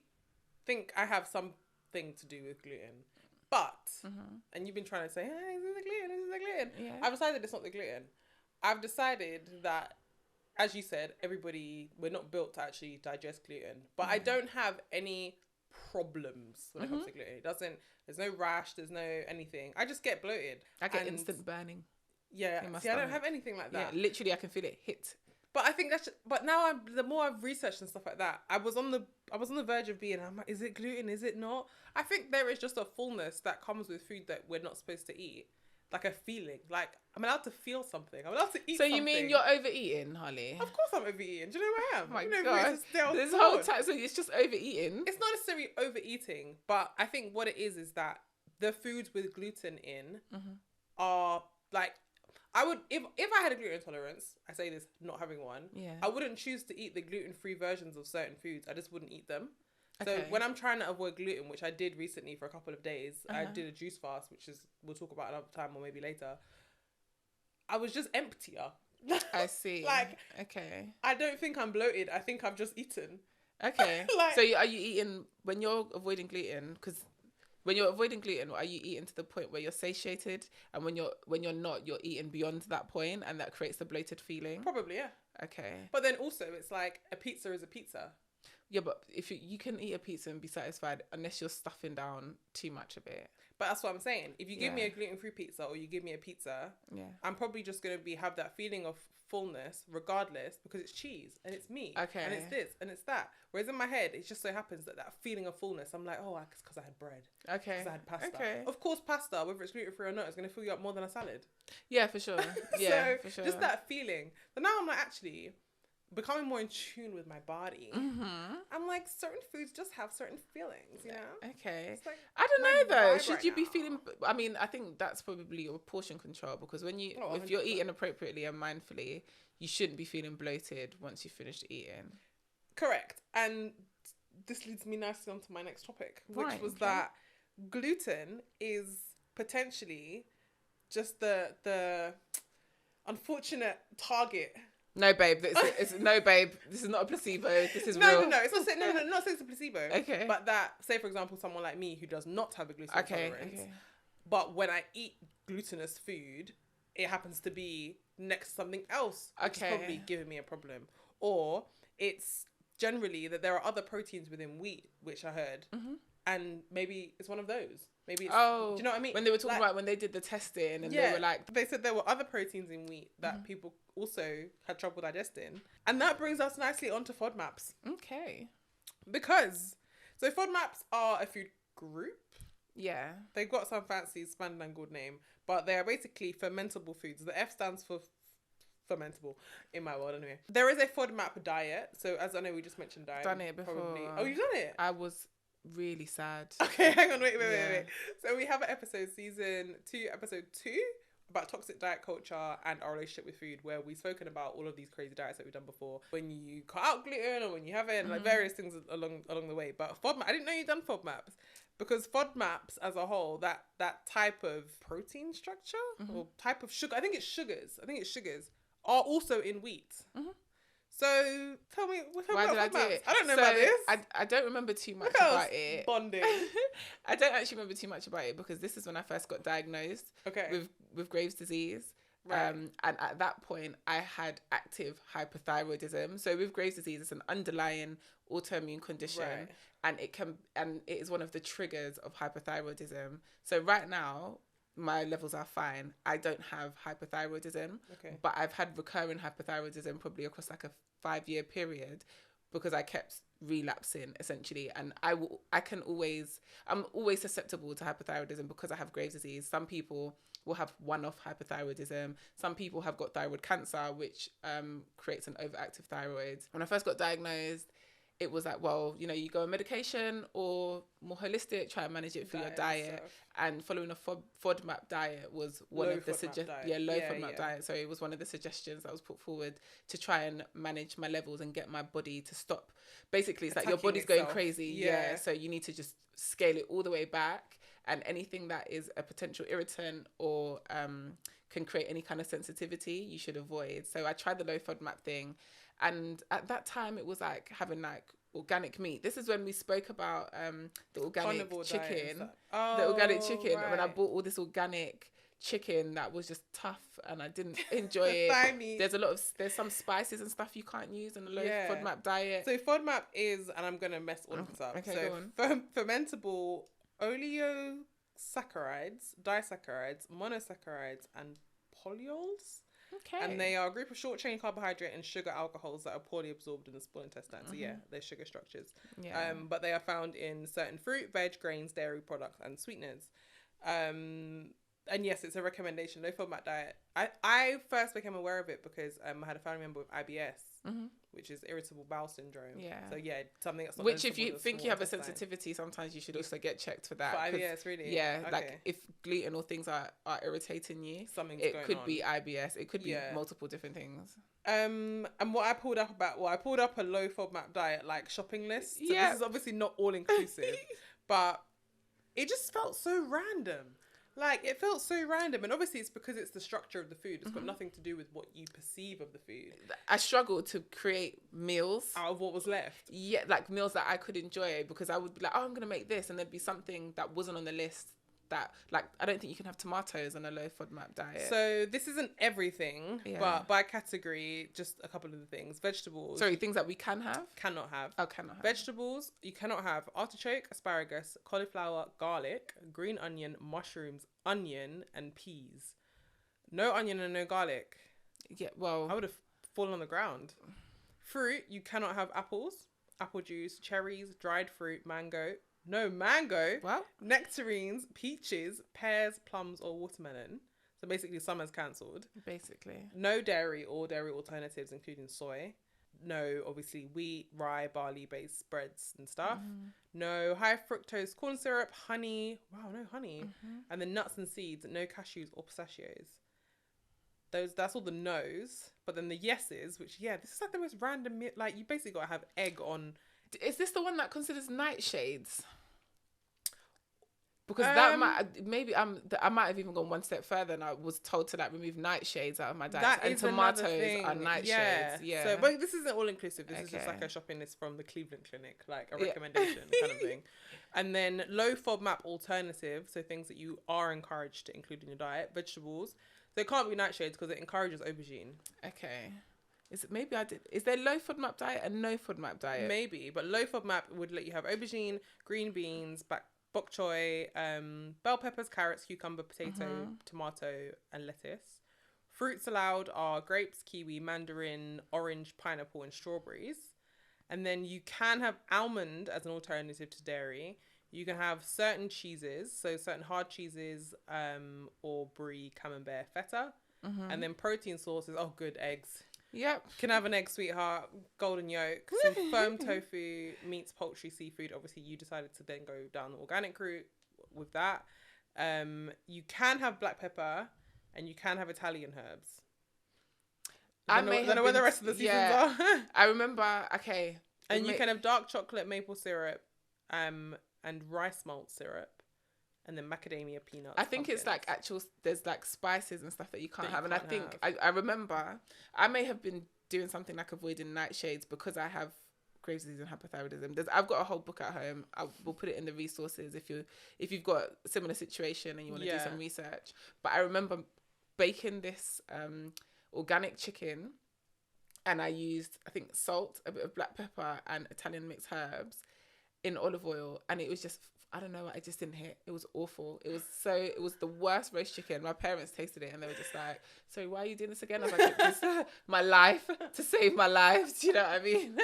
think I have something to do with gluten, but and you've been trying to say, hey, this is the gluten. I've decided it's not the gluten. I've decided that, as you said, we're not built to actually digest gluten. But I don't have any problems when it comes to gluten. There's no rash, there's no anything. I just get bloated. I get instant burning. Yeah, see, I don't have anything like that. Yeah, literally, I can feel it hit. But I think but now the more I've researched and stuff like that, I was on the verge of being, I'm like, is it gluten? Is it not? I think there is just a fullness that comes with food that we're not supposed to eat. Like a feeling, like I'm allowed to feel something. I'm allowed to eat. So something. You mean you're overeating, Holly? Of course I'm overeating. Do you know who I am? Oh my God. This whole time, so it's just overeating. It's not necessarily overeating, but I think what it is that the foods with gluten in are like, I would, if I had a gluten intolerance, I say this not having one, I wouldn't choose to eat the gluten-free versions of certain foods. I just wouldn't eat them. So when I'm trying to avoid gluten, which I did recently for a couple of days, I did a juice fast, which is, we'll talk about another time or maybe later. I was just emptier. I see. Okay. I don't think I'm bloated. I think I've just eaten. Okay. So are you eating, when you're avoiding gluten, because when you're avoiding gluten, are you eating to the point where you're satiated? And when you're not, you're eating beyond that point and that creates the bloated feeling? Probably, yeah. Okay. But then also it's like a pizza is a pizza. Yeah, but if you can eat a pizza and be satisfied unless you're stuffing down too much of it. But that's what I'm saying. If you give me a gluten-free pizza or you give me a pizza, I'm probably just going to have that feeling of fullness regardless because it's cheese and it's meat and it's this and it's that. Whereas in my head, it just so happens that feeling of fullness, I'm like, oh, it's because I had bread. Okay. Because I had pasta. Okay. Of course, pasta, whether it's gluten-free or not, is going to fill you up more than a salad. Yeah, for sure. Yeah, so for sure. Just that feeling. But now I'm like, actually, becoming more in tune with my body. I'm like, certain foods just have certain feelings, you know? Okay. Like I don't know though. Should you be feeling, I mean, I think that's probably your portion control because when if you're eating appropriately and mindfully, you shouldn't be feeling bloated once you've finished eating. Correct. And this leads me nicely onto my next topic, which was that gluten is potentially just the unfortunate target. No, babe. No, babe. This is not a placebo. This is real. No. It's not saying not saying it's a placebo. Okay. But that, say for example, someone like me who does not have a gluten intolerance, but when I eat glutinous food, it happens to be next to something else, which is probably giving me a problem. Or it's generally that there are other proteins within wheat, which I heard, and maybe it's one of those. Maybe it's, do you know what I mean? When they were talking about when they did the testing and they were like... They said there were other proteins in wheat that people also had trouble digesting. And that brings us nicely onto FODMAPs. Okay. Because, so FODMAPs are a food group. Yeah. They've got some fancy spandangled name, but they are basically fermentable foods. The F stands for fermentable in my world anyway. There is a FODMAP diet. So as I know, we just mentioned diet. Done it before. Probably. Oh, you've done it? I was... really sad. Okay, hang on, wait. So we have an episode, season 2, episode 2, about toxic diet culture and our relationship with food, where we've spoken about all of these crazy diets that we've done before. When you cut out gluten or when you haven't, like various things along the way. But FODMAP, I didn't know you'd done FODMAPs. Because FODMAPs as a whole, that type of protein structure or type of sugar, I think it's sugars, are also in wheat. So tell me, why did I do it? I don't know about this. I don't remember too much Look at us about it. bonding. I don't actually remember too much about it because this is when I first got diagnosed with Graves' disease. Right. And at that point, I had active hypothyroidism. So with Graves' disease, it's an underlying autoimmune condition, and it is one of the triggers of hypothyroidism. So right now, my levels are fine. I don't have hypothyroidism, but I've had recurring hypothyroidism probably across like a 5-year period because I kept relapsing essentially. And I'm always susceptible to hypothyroidism because I have Graves' disease. Some people will have one-off hypothyroidism. Some people have got thyroid cancer, which creates an overactive thyroid. When I first got diagnosed, it was like, well, you go on medication or more holistic, try and manage it through your diet. And following a FODMAP diet was one of the FODMAP diet. So it was one of the suggestions that was put forward to try and manage my levels and get my body to stop. Basically, it's like your body's going crazy. Yeah. So you need to just scale it all the way back. And anything that is a potential irritant or can create any kind of sensitivity, you should avoid. So I tried the low FODMAP thing. And at that time, it was like having like organic meat. This is when we spoke about the organic chicken. The organic chicken. When I bought all this organic chicken that was just tough and I didn't enjoy it. There's some spices and stuff you can't use in a low FODMAP diet. So FODMAP is, and I'm going to mess all of this up. Okay, so go on. Fermentable oleosaccharides, disaccharides, monosaccharides, and polyols. Okay. And they are a group of short-chain carbohydrate and sugar alcohols that are poorly absorbed in the small intestine. So they're sugar structures. Yeah. But they are found in certain fruit, veg, grains, dairy products, and sweeteners. And yes, it's a recommendation. Low FODMAP diet. I first became aware of it because I had a family member with IBS, which is irritable bowel syndrome. Yeah. So something that's not which if you think you have a sensitivity, sometimes you should also get checked for that. For IBS, really? Yeah. Okay. Like if gluten or things are irritating you, it could be IBS. It could be multiple different things. And what I pulled up I pulled up a low FODMAP diet like shopping list. So this is obviously not all inclusive, but it just felt so random. Like, it felt so random. And obviously, it's because it's the structure of the food. It's got nothing to do with what you perceive of the food. I struggled to create meals. Out of what was left? Yeah, like meals that I could enjoy. Because I would be like, oh, I'm going to make this. And there'd be something that wasn't on the list that, like, I don't think you can have tomatoes on a low FODMAP diet. So, this isn't everything. But by category, just a couple of the things. Vegetables. Sorry, things that we can have? Cannot have. Oh, cannot have. Vegetables, you cannot have artichoke, asparagus, cauliflower, garlic, green onion, mushrooms, onion, and peas. No onion and no garlic. Yeah, well, I would have fallen on the ground. Fruit, you cannot have apples, apple juice, cherries, dried fruit, mango. No mango. What? Nectarines, peaches, pears, plums, or watermelon. So basically, summer's cancelled. Basically. No dairy or dairy alternatives, including soy. No, obviously, wheat, rye, barley-based breads and stuff. No high fructose corn syrup, honey. Wow, no honey. And then nuts and seeds. No cashews or pistachios. That's all the no's. But then the yeses, which, this is like the most random... Like, you basically got to have egg on... Is this the one that considers nightshades? Because that I might have even gone one step further, and I was told to like remove nightshades out of my diet. And tomatoes are nightshades. Yeah. So, but this isn't all inclusive. This is just like a shopping list from the Cleveland Clinic, like a recommendation kind of thing. And then low FODMAP alternative, so things that you are encouraged to include in your diet. Vegetables. So it can't be nightshades because it encourages aubergine. Okay. Is there low FODMAP diet and no FODMAP diet? Maybe, but low FODMAP would let you have aubergine, green beans, bok choy, bell peppers, carrots, cucumber, potato, tomato, and lettuce. Fruits allowed are grapes, kiwi, mandarin, orange, pineapple, and strawberries. And then you can have almond as an alternative to dairy. You can have certain cheeses, so certain hard cheeses, or brie, camembert, feta. And then protein sources. Oh, good, eggs. Yep. Can have an egg, sweetheart. Golden yolk. Some firm tofu, meats, poultry, seafood. Obviously, you decided to then go down the organic route with that. You can have black pepper, and you can have Italian herbs. I don't know where the rest of the seasons are. I remember. Okay. And you can have dark chocolate, maple syrup, and rice malt syrup. And then macadamia peanuts. I think it's like there's like spices and stuff that you can't have. And I think I remember I may have been doing something like avoiding nightshades because I have Graves' disease and hypothyroidism. I've got a whole book at home. I will put it in the resources if you've got a similar situation and you want to do some research. But I remember baking this organic chicken, and I used, I think, salt, a bit of black pepper, and Italian mixed herbs in olive oil, and it was just, I don't know, I just didn't hit. It was awful. It was the worst roast chicken. My parents tasted it and they were just like, sorry, why are you doing this again? I was like, this my life, to save my life. Do you know what I mean?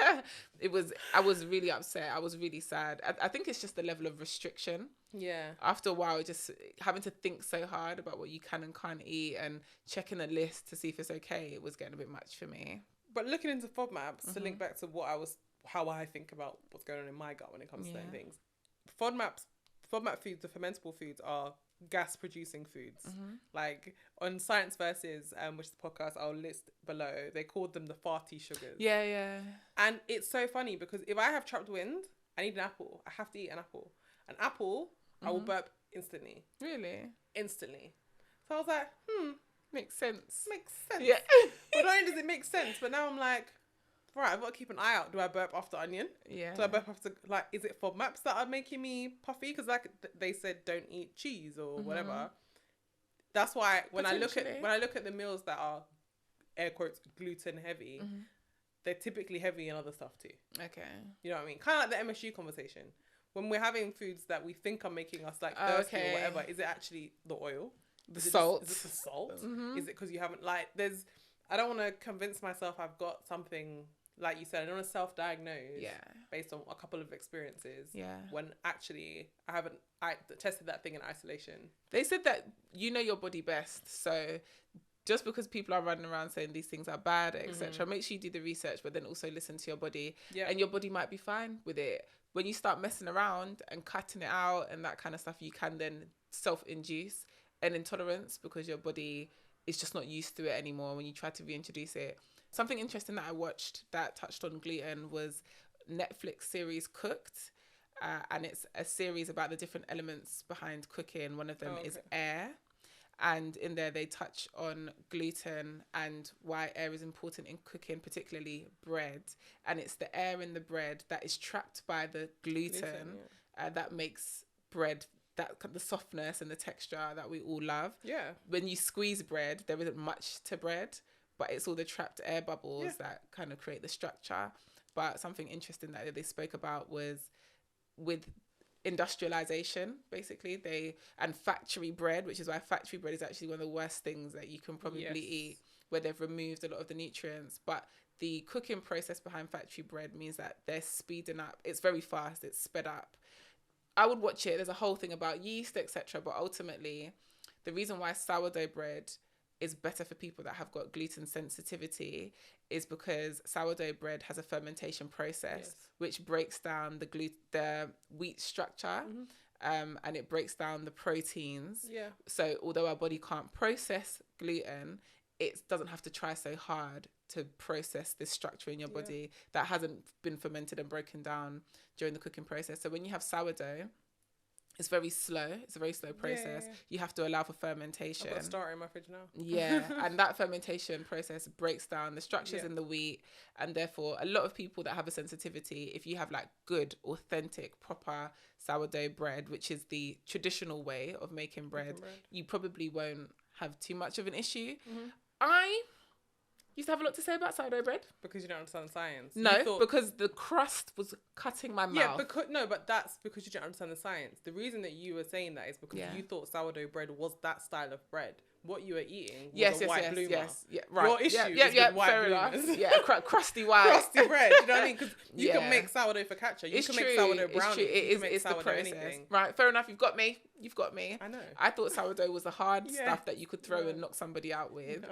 I was really upset. I was really sad. I think it's just the level of restriction. Yeah. After a while, just having to think so hard about what you can and can't eat and checking a list to see if it's okay, it was getting a bit much for me. But looking into FODMAPs, to link back to how I think about what's going on in my gut when it comes to certain things. FODMAP foods, the fermentable foods, are gas producing foods. Like on Science Versus, which is the podcast I'll list below, they called them the farty sugars. Yeah. And it's so funny because if I have trapped wind, I need an apple. I have to eat an apple. An apple, I will burp instantly. Really? Instantly. So I was like, Makes sense. Yeah. But not only does it make sense, but now I'm like, right, I've got to keep an eye out. Do I burp after onion? Yeah. Do I burp after, like, is it FODMAPs that are making me puffy? Because like they said, don't eat cheese or whatever. That's why when I look at the meals that are air quotes gluten heavy, they're typically heavy in other stuff too. Okay. You know what I mean? Kind of like the MSU conversation. When we're having foods that we think are making us like thirsty or whatever, is it actually the oil? Is it the salt? Is it because you haven't, like, I don't want to convince myself I've got something, like you said, I don't want to self-diagnose based on a couple of experiences when actually I tested that thing in isolation. They said that you know your body best, so just because people are running around saying these things are bad, etc., make sure you do the research, but then also listen to your body, and your body might be fine with it. When you start messing around and cutting it out and that kind of stuff, you can then self-induce an intolerance because your body is just not used to it anymore when you try to reintroduce it. Something interesting that I watched that touched on gluten was Netflix series Cooked, and it's a series about the different elements behind cooking. One of them is air, and in there they touch on gluten and why air is important in cooking, particularly bread. And it's the air in the bread that is trapped by the gluten that makes bread the softness and the texture that we all love. Yeah. When you squeeze bread, there isn't much to bread, but it's all the trapped air bubbles that kind of create the structure. But something interesting that they spoke about was with industrialization, basically, and factory bread, which is why factory bread is actually one of the worst things that you can probably eat, where they've removed a lot of the nutrients. But the cooking process behind factory bread means that they're speeding up. It's very fast. It's sped up. I would watch it. There's a whole thing about yeast, etc. But ultimately, the reason why sourdough bread is better for people that have got gluten sensitivity is because sourdough bread has a fermentation process which breaks down the wheat structure, and it breaks down the proteins. Yeah. So although our body can't process gluten, it doesn't have to try so hard to process this structure in your body that hasn't been fermented and broken down during the cooking process. So when you have sourdough, it's very slow. It's a very slow process. You have to allow for fermentation. I've got a starter in my fridge now. Yeah, and that fermentation process breaks down the structures in the wheat, and therefore a lot of people that have a sensitivity, if you have like good, authentic, proper sourdough bread, which is the traditional way of making bread, you probably won't have too much of an issue. I used to have a lot to say about sourdough bread. Because you don't understand the science. No, because the crust was cutting my mouth. But that's because you don't understand the science. The reason that you were saying that is because you thought sourdough bread was that style of bread. What you were eating was a white bloomer. Right. Your issue is with white bloomers. Crusty white. Crusty bread. You know what I mean? Because you can make sourdough focaccia. You can make sourdough brownies. It's the process. Anything. Right, fair enough. You've got me. I know. I thought sourdough was the hard stuff that you could throw and knock somebody out with. No.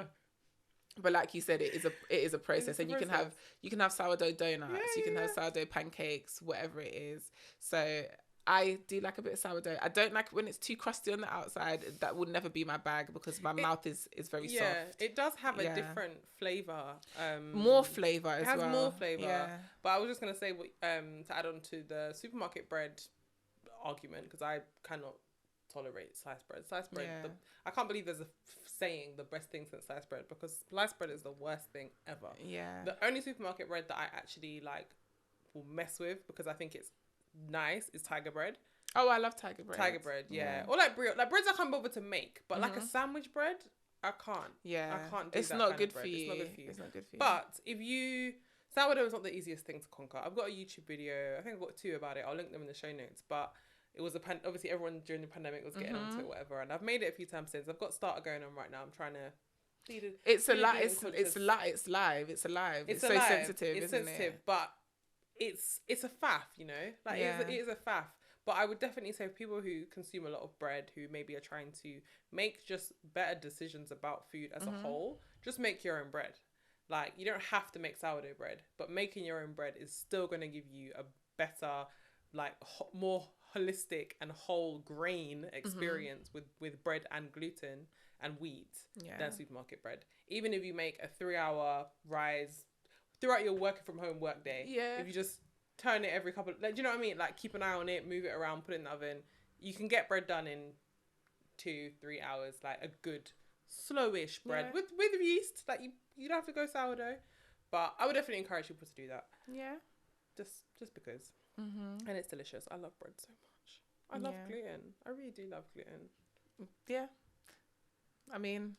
But like you said, it is a process, and you can have sourdough donuts, you can have sourdough pancakes, whatever it is. So I do like a bit of sourdough. I don't like when it's too crusty on the outside. That would never be my bag because my mouth is very soft. Yeah, it does have a different flavour. More flavour as well. It has more flavour. Yeah. But I was just going to say, to add on to the supermarket bread argument, because I cannot tolerate sliced bread. Sliced bread. Yeah. I can't believe there's a saying the best thing since sliced bread, because sliced bread is the worst thing ever. Yeah. The only supermarket bread that I actually like will mess with because I think it's nice is tiger bread. Oh, I love tiger bread. Tiger bread, yeah. Or like brioche. Like breads I can't bother to make, but like a sandwich bread, I can't. Yeah. I can't do it's that not kind good of bread. for you. It's not good for you. It's not good for you. But if you... Sourdough is not the easiest thing to conquer. I've got a YouTube video. I think I've got 2 about it. I'll link them in the show notes. But it was obviously everyone during the pandemic was getting onto it, whatever. And I've made it a few times since. I've got starter going on right now. I'm trying to... It's live. It's alive. It's so alive. sensitive, it's isn't sensitive, it? but it's a faff, you know? Like, it is a faff. But I would definitely say people who consume a lot of bread, who maybe are trying to make just better decisions about food as a whole, just make your own bread. Like, you don't have to make sourdough bread, but making your own bread is still going to give you a better, like, more holistic and whole grain experience with bread and gluten and wheat than supermarket bread. Even if you make a 3-hour rise throughout your working from home work day, if you just turn it every couple, like, do you know what I mean? Like, keep an eye on it, move it around, put it in the oven. You can get bread done in 2-3 hours, like a good slowish bread with yeast. Like, you don't have to go sourdough, but I would definitely encourage people to do that. Yeah, just because. And it's delicious. I love bread so much. I love gluten. I really do love gluten. Yeah, I mean,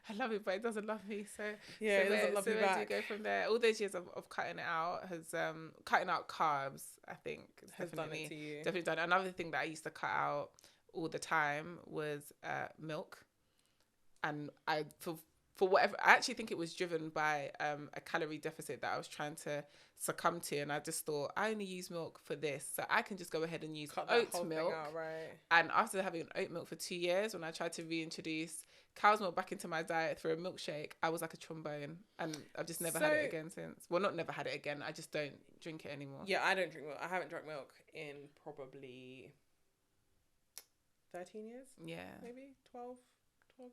I love it, but it doesn't love me. So it doesn't love me back. Where do you go from there? All those years of cutting it out has cutting out carbs, I think, has done it to you. Definitely done. Another thing that I used to cut out all the time was milk, and for whatever, I actually think it was driven by a calorie deficit that I was trying to succumb to, and I just thought, I only use milk for this, so I can just go ahead and use oat milk. Out, right. And after having oat milk for 2 years, when I tried to reintroduce cow's milk back into my diet through a milkshake, I was like a trombone, and I've just never had it again since. Well, not never had it again, I just don't drink it anymore. Yeah, I don't drink milk. I haven't drunk milk in probably 13 years. Yeah. Maybe 12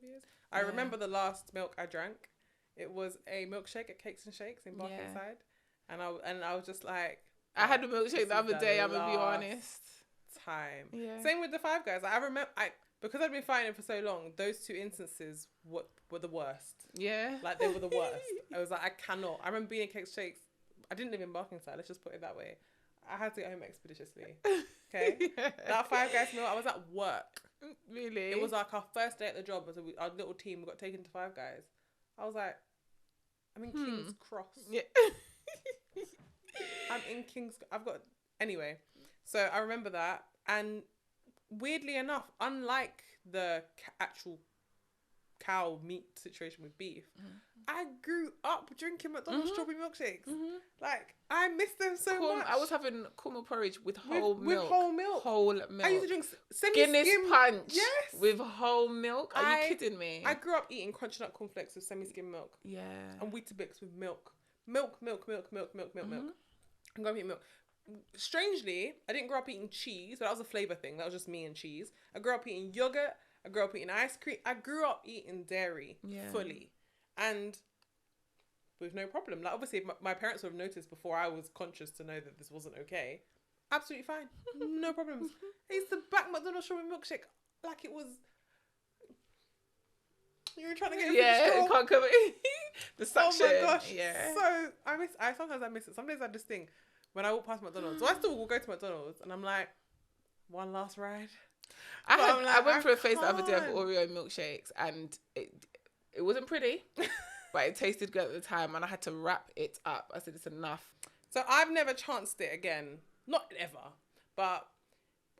years. I remember the last milk I drank. It was a milkshake at Cakes and Shakes in Barkingside. And I was just like... I had a milkshake the other day, I'm going to be honest. Time. Yeah. Same with the Five Guys. I remember... Because I've been fighting for so long, those 2 instances were the worst. Yeah. Like, they were the worst. I was like, I cannot. I remember being in Cakes and Shakes. I didn't live in Barkingside. Let's just put it that way. I had to get home expeditiously. Okay? That Five Guys meal, I was at work. Really? It was like our first day at the job. So our little team got taken to Five Guys. I was like, I'm in King's Cross. Yeah. I'm in King's... Anyway. So I remember that. And weirdly enough, unlike the actual cow meat situation with beef, I grew up drinking McDonald's strawberry milkshakes. Like, I miss them so much. I was having cornmeal porridge with whole milk. With whole milk. Whole milk. I used to drink Guinness punch. Yes. With whole milk. Are you kidding me? I grew up eating crunchy nut cornflakes with semi-skim milk. Yeah. And Weetabix with milk. Milk. I'm going to eat milk. Strangely, I didn't grow up eating cheese. So that was a flavour thing. That was just me and cheese. I grew up eating yogurt. I grew up eating ice cream. I grew up eating dairy fully. And with no problem. Like, obviously, my parents would have noticed before I was conscious to know that this wasn't okay. Absolutely fine. No problems. I used to back McDonald's strawberry milkshake like it was... You were trying to get it can't come in. The suction. Oh my gosh. Yeah. So, sometimes I miss it. Some days I just think, when I walk past McDonald's, so I still will go to McDonald's, and I'm like, one last ride. I went through a phase the other day of Oreo milkshakes, and it wasn't pretty, but it tasted good at the time, and I had to wrap it up. I said, it's enough. So I've never chanced it again. Not ever, but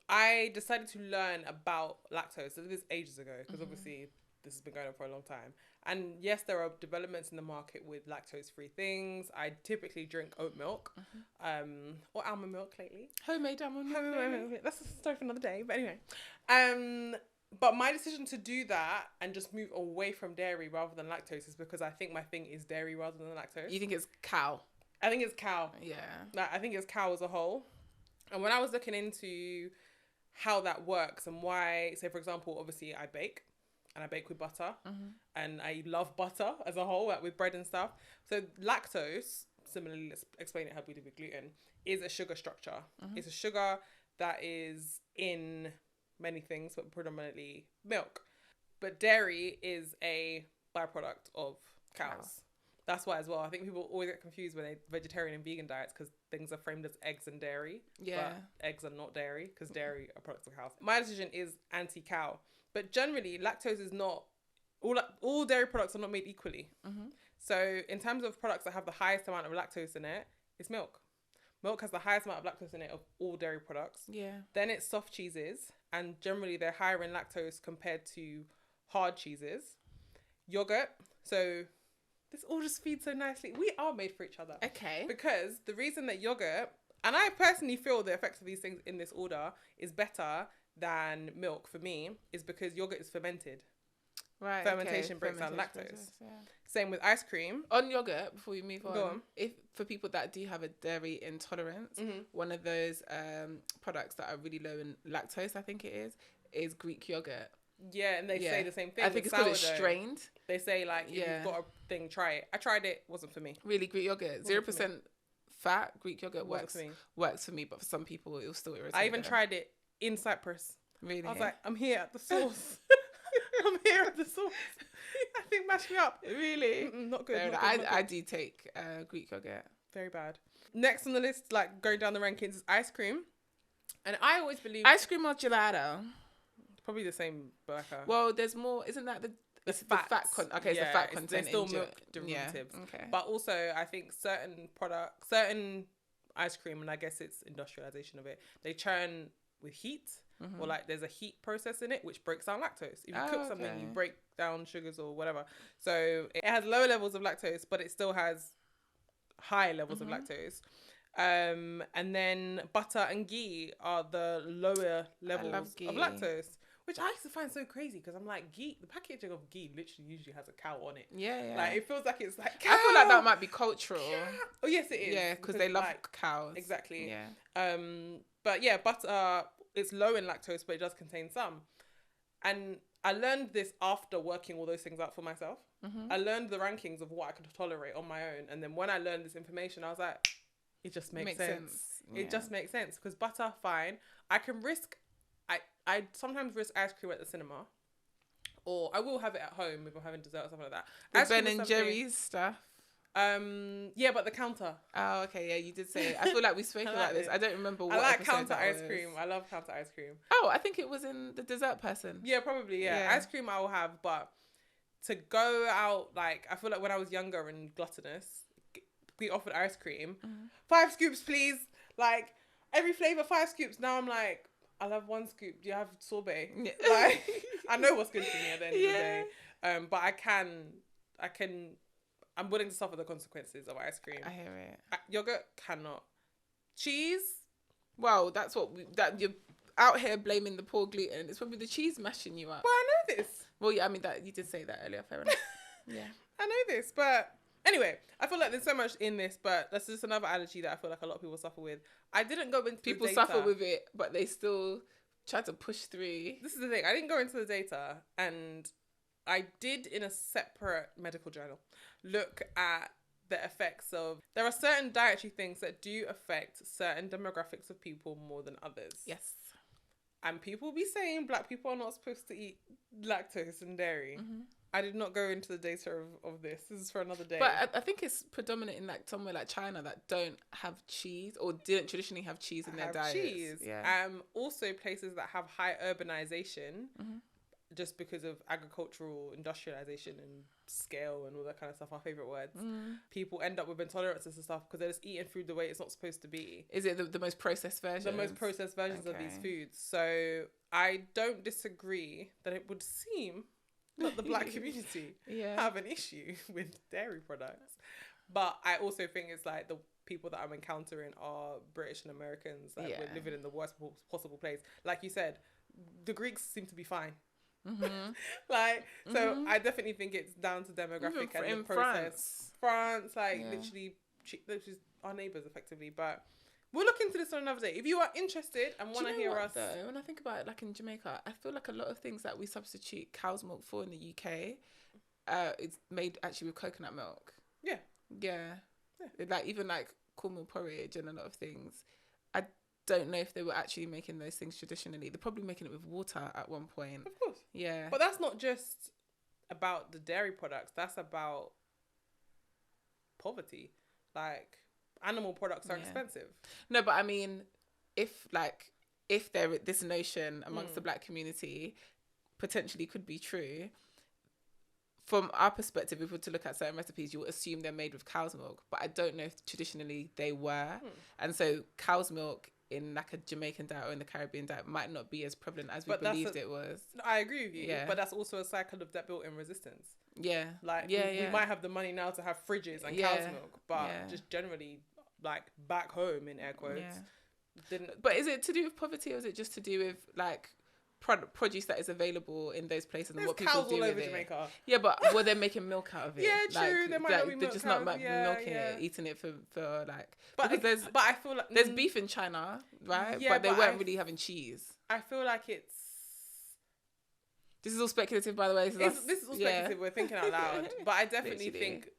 I decided to learn about lactose. So this is ages ago, because obviously this has been going on for a long time. And yes, there are developments in the market with lactose-free things. I typically drink oat milk, or almond milk lately. Homemade almond milk. That's a story for another day. But anyway, but my decision to do that and just move away from dairy rather than lactose is because I think my thing is dairy rather than lactose. You think it's cow? I think it's cow. Yeah. Like, I think it's cow as a whole. And when I was looking into how that works and why, say for example, obviously I bake. And I bake with butter, and I love butter as a whole, like with bread and stuff. So lactose, similarly, let's explain it how we do with gluten, is a sugar structure. It's a sugar that is in many things, but predominantly milk. But dairy is a byproduct of cows. That's why as well. I think people always get confused when they vegetarian and vegan diets because things are framed as eggs and dairy. Yeah. But eggs are not dairy because dairy are products of cows. My decision is anti-cow. But generally, lactose is not... All dairy products are not made equally. Mm-hmm. So in terms of products that have the highest amount of lactose in it, it's milk. Milk has the highest amount of lactose in it of all dairy products. Yeah. Then it's soft cheeses. And generally, they're higher in lactose compared to hard cheeses. Yogurt. So... This all just feeds so nicely. We are made for each other. Okay. Because the reason that yogurt, and I personally feel the effects of these things in this order is better than milk for me, is because yogurt is fermented. Right. Fermentation breaks down lactose. Same with ice cream. On yogurt, before we move on, Go on. If for people that do have a dairy intolerance, one of those products that are really low in lactose, I think it is Greek yogurt. Yeah, and they say the same thing. I think it's because it's strained. They say, like, if you've got a thing, try it. I tried it, wasn't for me. Really, Greek yogurt, 0% fat Greek yogurt works for me, but for some people it will still irritate. I even tried it in Cyprus. Really? I was like, I'm here at the source. I'm here at the source. I think mash me up. Really? Not good. I do take Greek yogurt. Very bad. Next on the list, like going down the rankings, is ice cream. And I always believe... Ice cream or gelato? Probably the same burger. Well, there's more... Isn't that the fat content? Okay, it's the fat content. There's still milk derivatives. Yeah, okay. But also, I think certain ice cream, and I guess it's industrialization of it, they churn with heat. Or like there's a heat process in it which breaks down lactose. If you cook something, you break down sugars or whatever. So it has lower levels of lactose, but it still has high levels of lactose. And then butter and ghee are the lower levels of lactose, which I used to find so crazy because I'm like, ghee, the packaging of ghee literally usually has a cow on it. Yeah. Like it feels like it's like cow. I feel like that might be cultural. Oh yes, it is. Yeah, because they love cows. Exactly. Yeah. But yeah, butter, it's low in lactose, but it does contain some. And I learned this after working all those things out for myself. I learned the rankings of what I could tolerate on my own. And then when I learned this information, I was like, it just makes sense. Yeah. It just makes sense. Because butter, fine. I can risk... I sometimes risk ice cream at the cinema. Or I will have it at home if I'm having dessert or something like that. The Ben and Jerry's stuff. Yeah, but the counter. Oh, okay. Yeah, you did say it. I feel like we spoke about this. I don't remember what I like episode counter ice was. cream. I love counter ice cream. Oh, I think it was in the dessert person. Yeah, probably. Yeah. Ice cream I will have, but to go out, like, I feel like when I was younger and gluttonous, we offered ice cream. 5 scoops, please. Like, every flavour, 5 scoops. Now I'm like, I'll have 1 scoop. Do you have sorbet? Yeah. Like, I know what's good for me at the end of the day. But I'm willing to suffer the consequences of ice cream. I hear it. Yogurt cannot. Cheese? Well, that's what you're out here blaming the poor gluten. It's probably the cheese mashing you up. Well, I know this. Well, yeah, I mean, that you did say that earlier. Fair enough. Yeah. I know this, but anyway, I feel like there's so much in this, but that's just another allergy that I feel like a lot of people suffer with. I didn't go into people the data. suffer with it, but they still try to push through. This is the thing. I didn't go into the data, and I did in a separate medical journal look at the effects of... There are certain dietary things that do affect certain demographics of people more than others. Yes. And people be saying black people are not supposed to eat lactose and dairy. I did not go into the data of this. This is for another day. But I think it's predominant in like somewhere like China that don't have cheese or didn't traditionally have cheese in their diet. Cheese. Yeah. Also places that have high urbanization, just because of agricultural industrialization and scale and all that kind of stuff. Our favorite words. People end up with intolerances and stuff because they're just eating food the way it's not supposed to be. Is it the most processed version? The most processed versions of these foods. So I don't disagree that it would seem that the black community have an issue with dairy products. But I also think it's like the people that I'm encountering are British and Americans. Like we're living in the worst possible place. Like you said, the Greeks seem to be fine. So I definitely think it's down to demographic and the process. France, literally our neighbours effectively. But we'll look into this on another day. If you are interested and want to hear us... Though, when I think about it, like in Jamaica, I feel like a lot of things that we substitute cow's milk for in the UK, it's made actually with coconut milk. Yeah. Like even like cornmeal porridge and a lot of things. I don't know if they were actually making those things traditionally. They're probably making it with water at one point. Of course. Yeah. But that's not just about the dairy products. That's about poverty. Like, animal products are expensive. No, but I mean, if there this notion amongst the black community potentially could be true, from our perspective, if we were to look at certain recipes, you would assume they're made with cow's milk, but I don't know if traditionally they were. And so cow's milk in like a Jamaican diet or in the Caribbean diet might not be as prevalent as we believed it was. I agree with you, Yeah. but that's also a cycle of that built-in resistance. Yeah. Like, we might have the money now to have fridges and cow's milk, but just generally, like, back home, in air quotes, didn't... But is it to do with poverty, or is it just to do with, like, produce that is available in those places and what people do with it? Jamaica. Yeah, but were they making milk out of it? Yeah, true. Like, there might not be they're milk just not milking it, yeah. eating it for like. But I feel like there's beef in China, right? Yeah, but they weren't really having cheese. I feel like it's... This is all speculative, by the way. So this is all speculative. We're thinking out loud, but I definitely Literally. think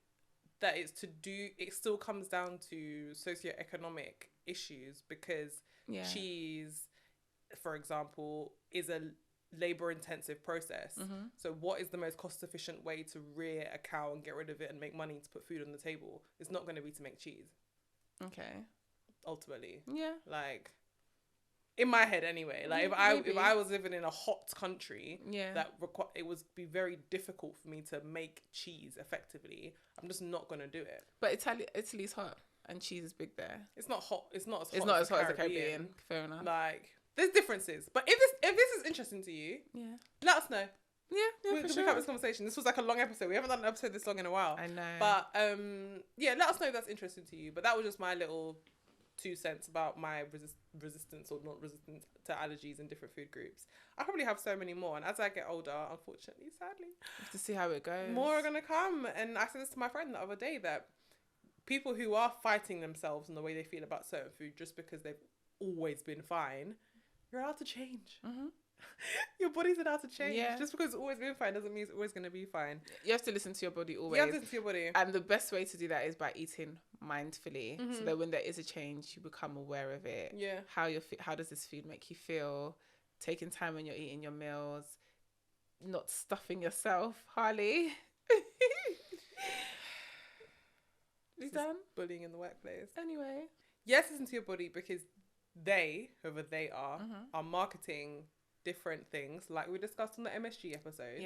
that it still comes down to socioeconomic issues, because cheese, for example, is a labor-intensive process. So what is the most cost-efficient way to rear a cow and get rid of it and make money to put food on the table? It's not going to be to make cheese. Okay. Ultimately. Yeah. Like, in my head anyway. Like, if I was living in a hot country, it would be very difficult for me to make cheese effectively. I'm just not going to do it. But Italy's hot and cheese is big there. It's not hot. It's not as hot. It's not as hot as the Caribbean. Fair enough. Like, there's differences. But if this is interesting to you, let us know. Yeah, we can have this conversation. This was like a long episode. We haven't done an episode this long in a while. I know. But let us know if that's interesting to you. But that was just my little 2 cents about my resistance or not resistance to allergies in different food groups. I probably have so many more, and as I get older, unfortunately, sadly, have to see how it goes. More are gonna come. And I said this to my friend the other day, that people who are fighting themselves and the way they feel about certain food just because they've always been fine, you're allowed to change. Your body's allowed to change. Just because it's always been fine doesn't mean it's always going to be fine. You have to listen to your body always. You have to listen to your body. And the best way to do that is by eating mindfully. So that when there is a change, you become aware of it. Yeah. How does this food make you feel? Taking time when you're eating your meals. Not stuffing yourself, Harley. You done? Bullying in the workplace. Anyway. Yes, listen to your body, because they, whoever they are marketing different things, like we discussed on the MSG episode,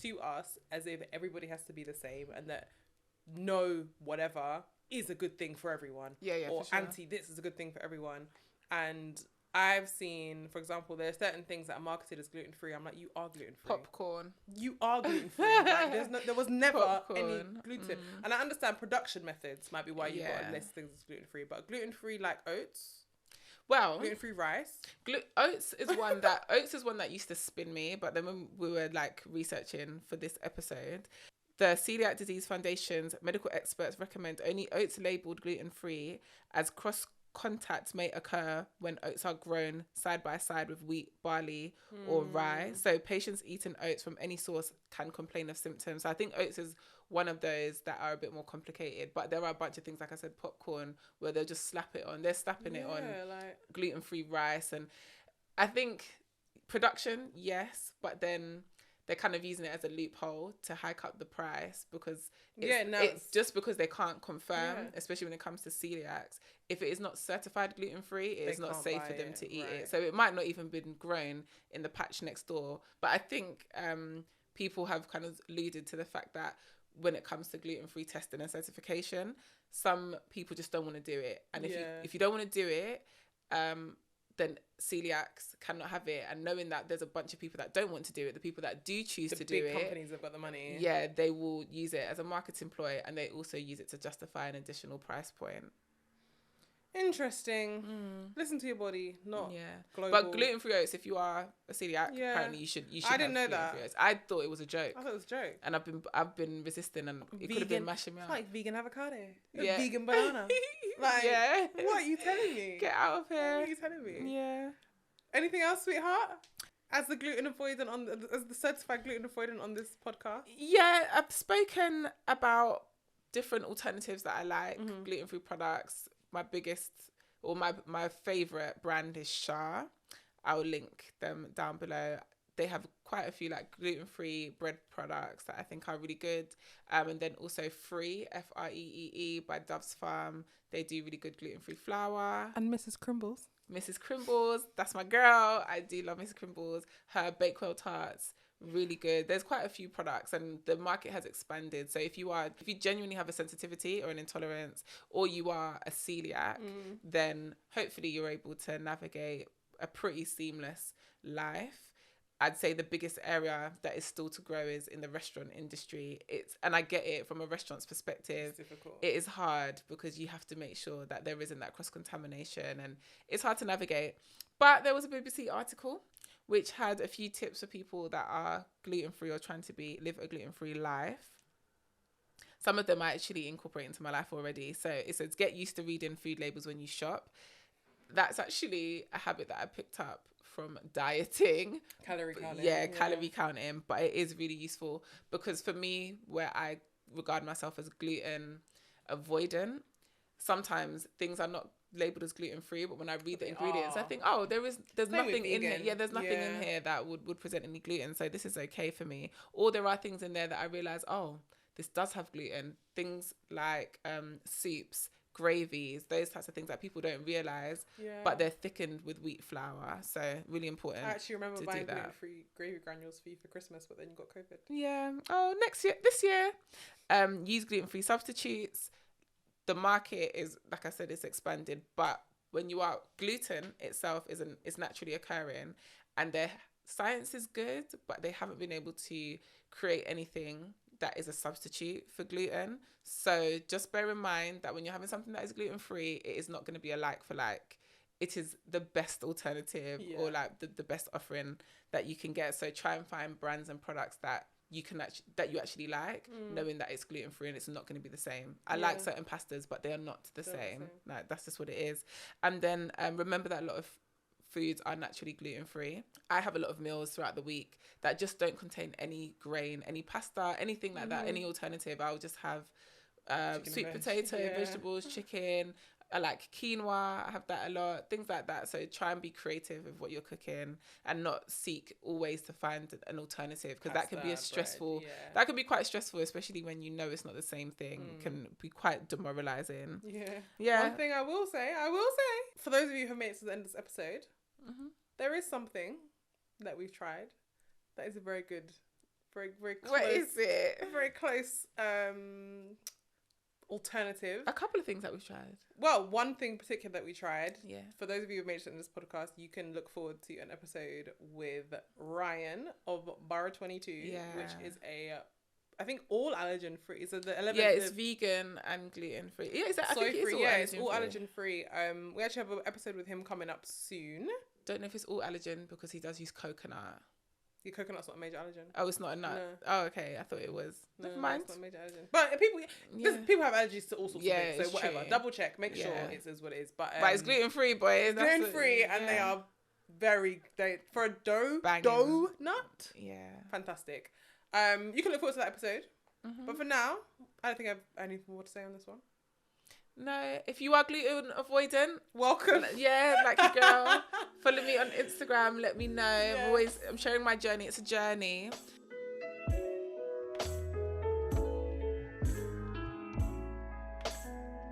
to us as if everybody has to be the same, and that no whatever is a good thing for everyone. Or for sure. anti this is a good thing for everyone. And I've seen, for example, there are certain things that are marketed as gluten-free. I'm like, you are gluten-free. Popcorn. You are gluten-free. Like, there was never any gluten. And I understand production methods might be why you got less things as gluten-free, but gluten-free, like oats. Well, gluten-free rice. Oats is one that used to spin me, but then when we were like researching for this episode, the Celiac Disease Foundation's medical experts recommend only oats labelled gluten-free, as cross contact may occur when oats are grown side by side with wheat, barley, or rye. So patients eating oats from any source can complain of symptoms. So I think oats is one of those that are a bit more complicated, but there are a bunch of things, like I said, popcorn, where they'll just slap it on. They're slapping it on like gluten-free rice. And I think production, yes, but then they're kind of using it as a loophole to hike up the price, because it's just because they can't confirm, especially when it comes to celiacs, if it is not certified gluten-free, it is not safe for them to eat it. So it might not even been grown in the patch next door. But I think people have kind of alluded to the fact that when it comes to gluten-free testing and certification, some people just don't want to do it. And if you don't want to do it, then celiacs cannot have it. And knowing that there's a bunch of people that don't want to do it, the people that do choose to do it, the big companies have got the money. Yeah, they will use it as a marketing ploy, and they also use it to justify an additional price point. Interesting. Listen to your body, not global. But gluten-free oats, if you are a celiac, apparently you should. I didn't know that. Oats. I thought it was a joke. I thought it was a joke. And I've been resisting, and it could have been mashing me up. Like vegan avocado, vegan banana. Like, what are you telling me? Get out of here. What are you telling me? Yeah. Anything else, sweetheart? As the gluten avoidant as the certified gluten avoidant on this podcast? Yeah, I've spoken about different alternatives that I like, gluten-free products. or my favorite brand is Shah. I'll link them down below. They have quite a few like gluten-free bread products that I think are really good. And then also Free, Freee by Dove's Farm. They do really good gluten-free flour. And Mrs. Crimbles. Mrs. Crimbles, that's my girl. I do love Mrs. Crimbles. Her Bakewell tarts, really good. There's quite a few products and the market has expanded. So if you genuinely have a sensitivity or an intolerance, or you are a celiac, then hopefully you're able to navigate a pretty seamless life. I'd say the biggest area that is still to grow is in the restaurant industry. And I get it from a restaurant's perspective. It's difficult. It is hard because you have to make sure that there isn't that cross-contamination and it's hard to navigate. But there was a BBC article which had a few tips for people that are gluten-free or trying to live a gluten-free life. Some of them I actually incorporate into my life already. So it says, get used to reading food labels when you shop. That's actually a habit that I picked up from dieting. Calorie counting. Yeah, calorie counting. But it is really useful because for me, where I regard myself as gluten avoidant, sometimes things are not labeled as gluten free, but when I read the ingredients, I think, oh, there's nothing in here. Yeah, there's nothing in here that would present any gluten. So this is okay for me. Or there are things in there that I realize, oh, this does have gluten. Things like soups, gravies, those types of things that people don't realize, but they're thickened with wheat flour. So really important. I actually remember buying gluten-free gravy granules for you for Christmas, but then you got COVID. Yeah. Oh, this year, use gluten-free substitutes. The market is, like I said, it's expanded, but when you are, gluten itself is naturally occurring, and their science is good, but they haven't been able to create anything that is a substitute for gluten. So just bear in mind that when you're having something that is gluten-free, it is not going to be a like for like. It is the best alternative or like the best offering that you can get. So try and find brands and products that you actually like, knowing that it's gluten-free and it's not going to be the same. I like certain pastas, but they are not the same. Like, that's just what it is. And then remember that a lot of foods are naturally gluten-free. I have a lot of meals throughout the week that just don't contain any grain, any pasta, anything like that, any alternative. I'll just have sweet potato, vegetables, chicken. I like quinoa. I have that a lot. Things like that. So try and be creative with what you're cooking and not seek always to find an alternative, because that can be stressful. That can be quite stressful, especially when you know it's not the same thing. It can be quite demoralizing. Yeah. One thing I will say, for those of you who made it to the end of this episode, there is something that we've tried that is a very good, very close. What is it? A very close alternative. A couple of things that we've tried. Well, one thing in particular that we tried. Yeah. For those of you who made it in this podcast, you can look forward to an episode with Ryan of Bar 22, which is I think all allergen free. So the 11th. Yeah, it's vegan and gluten free. Yeah, I think it is all it's all allergen free. We actually have an episode with him coming up soon. Don't know if it's all allergen because he does use coconut. Your coconut's not a major allergen. Oh, it's not a nut. No. Oh, okay. I thought it was. Never mind. It's not a major allergen. But people have allergies to all sorts of things. So whatever. True. Double check. Make sure it is what it is. But it's gluten free, boys. It's gluten free, and they are for a dough nut. Yeah. Fantastic. You can look forward to that episode. But for now, I don't think I have anything more to say on this one. No, if you are gluten avoidant, welcome. Like a girl. Follow me on Instagram. Let me know. I'm sharing my journey. It's a journey.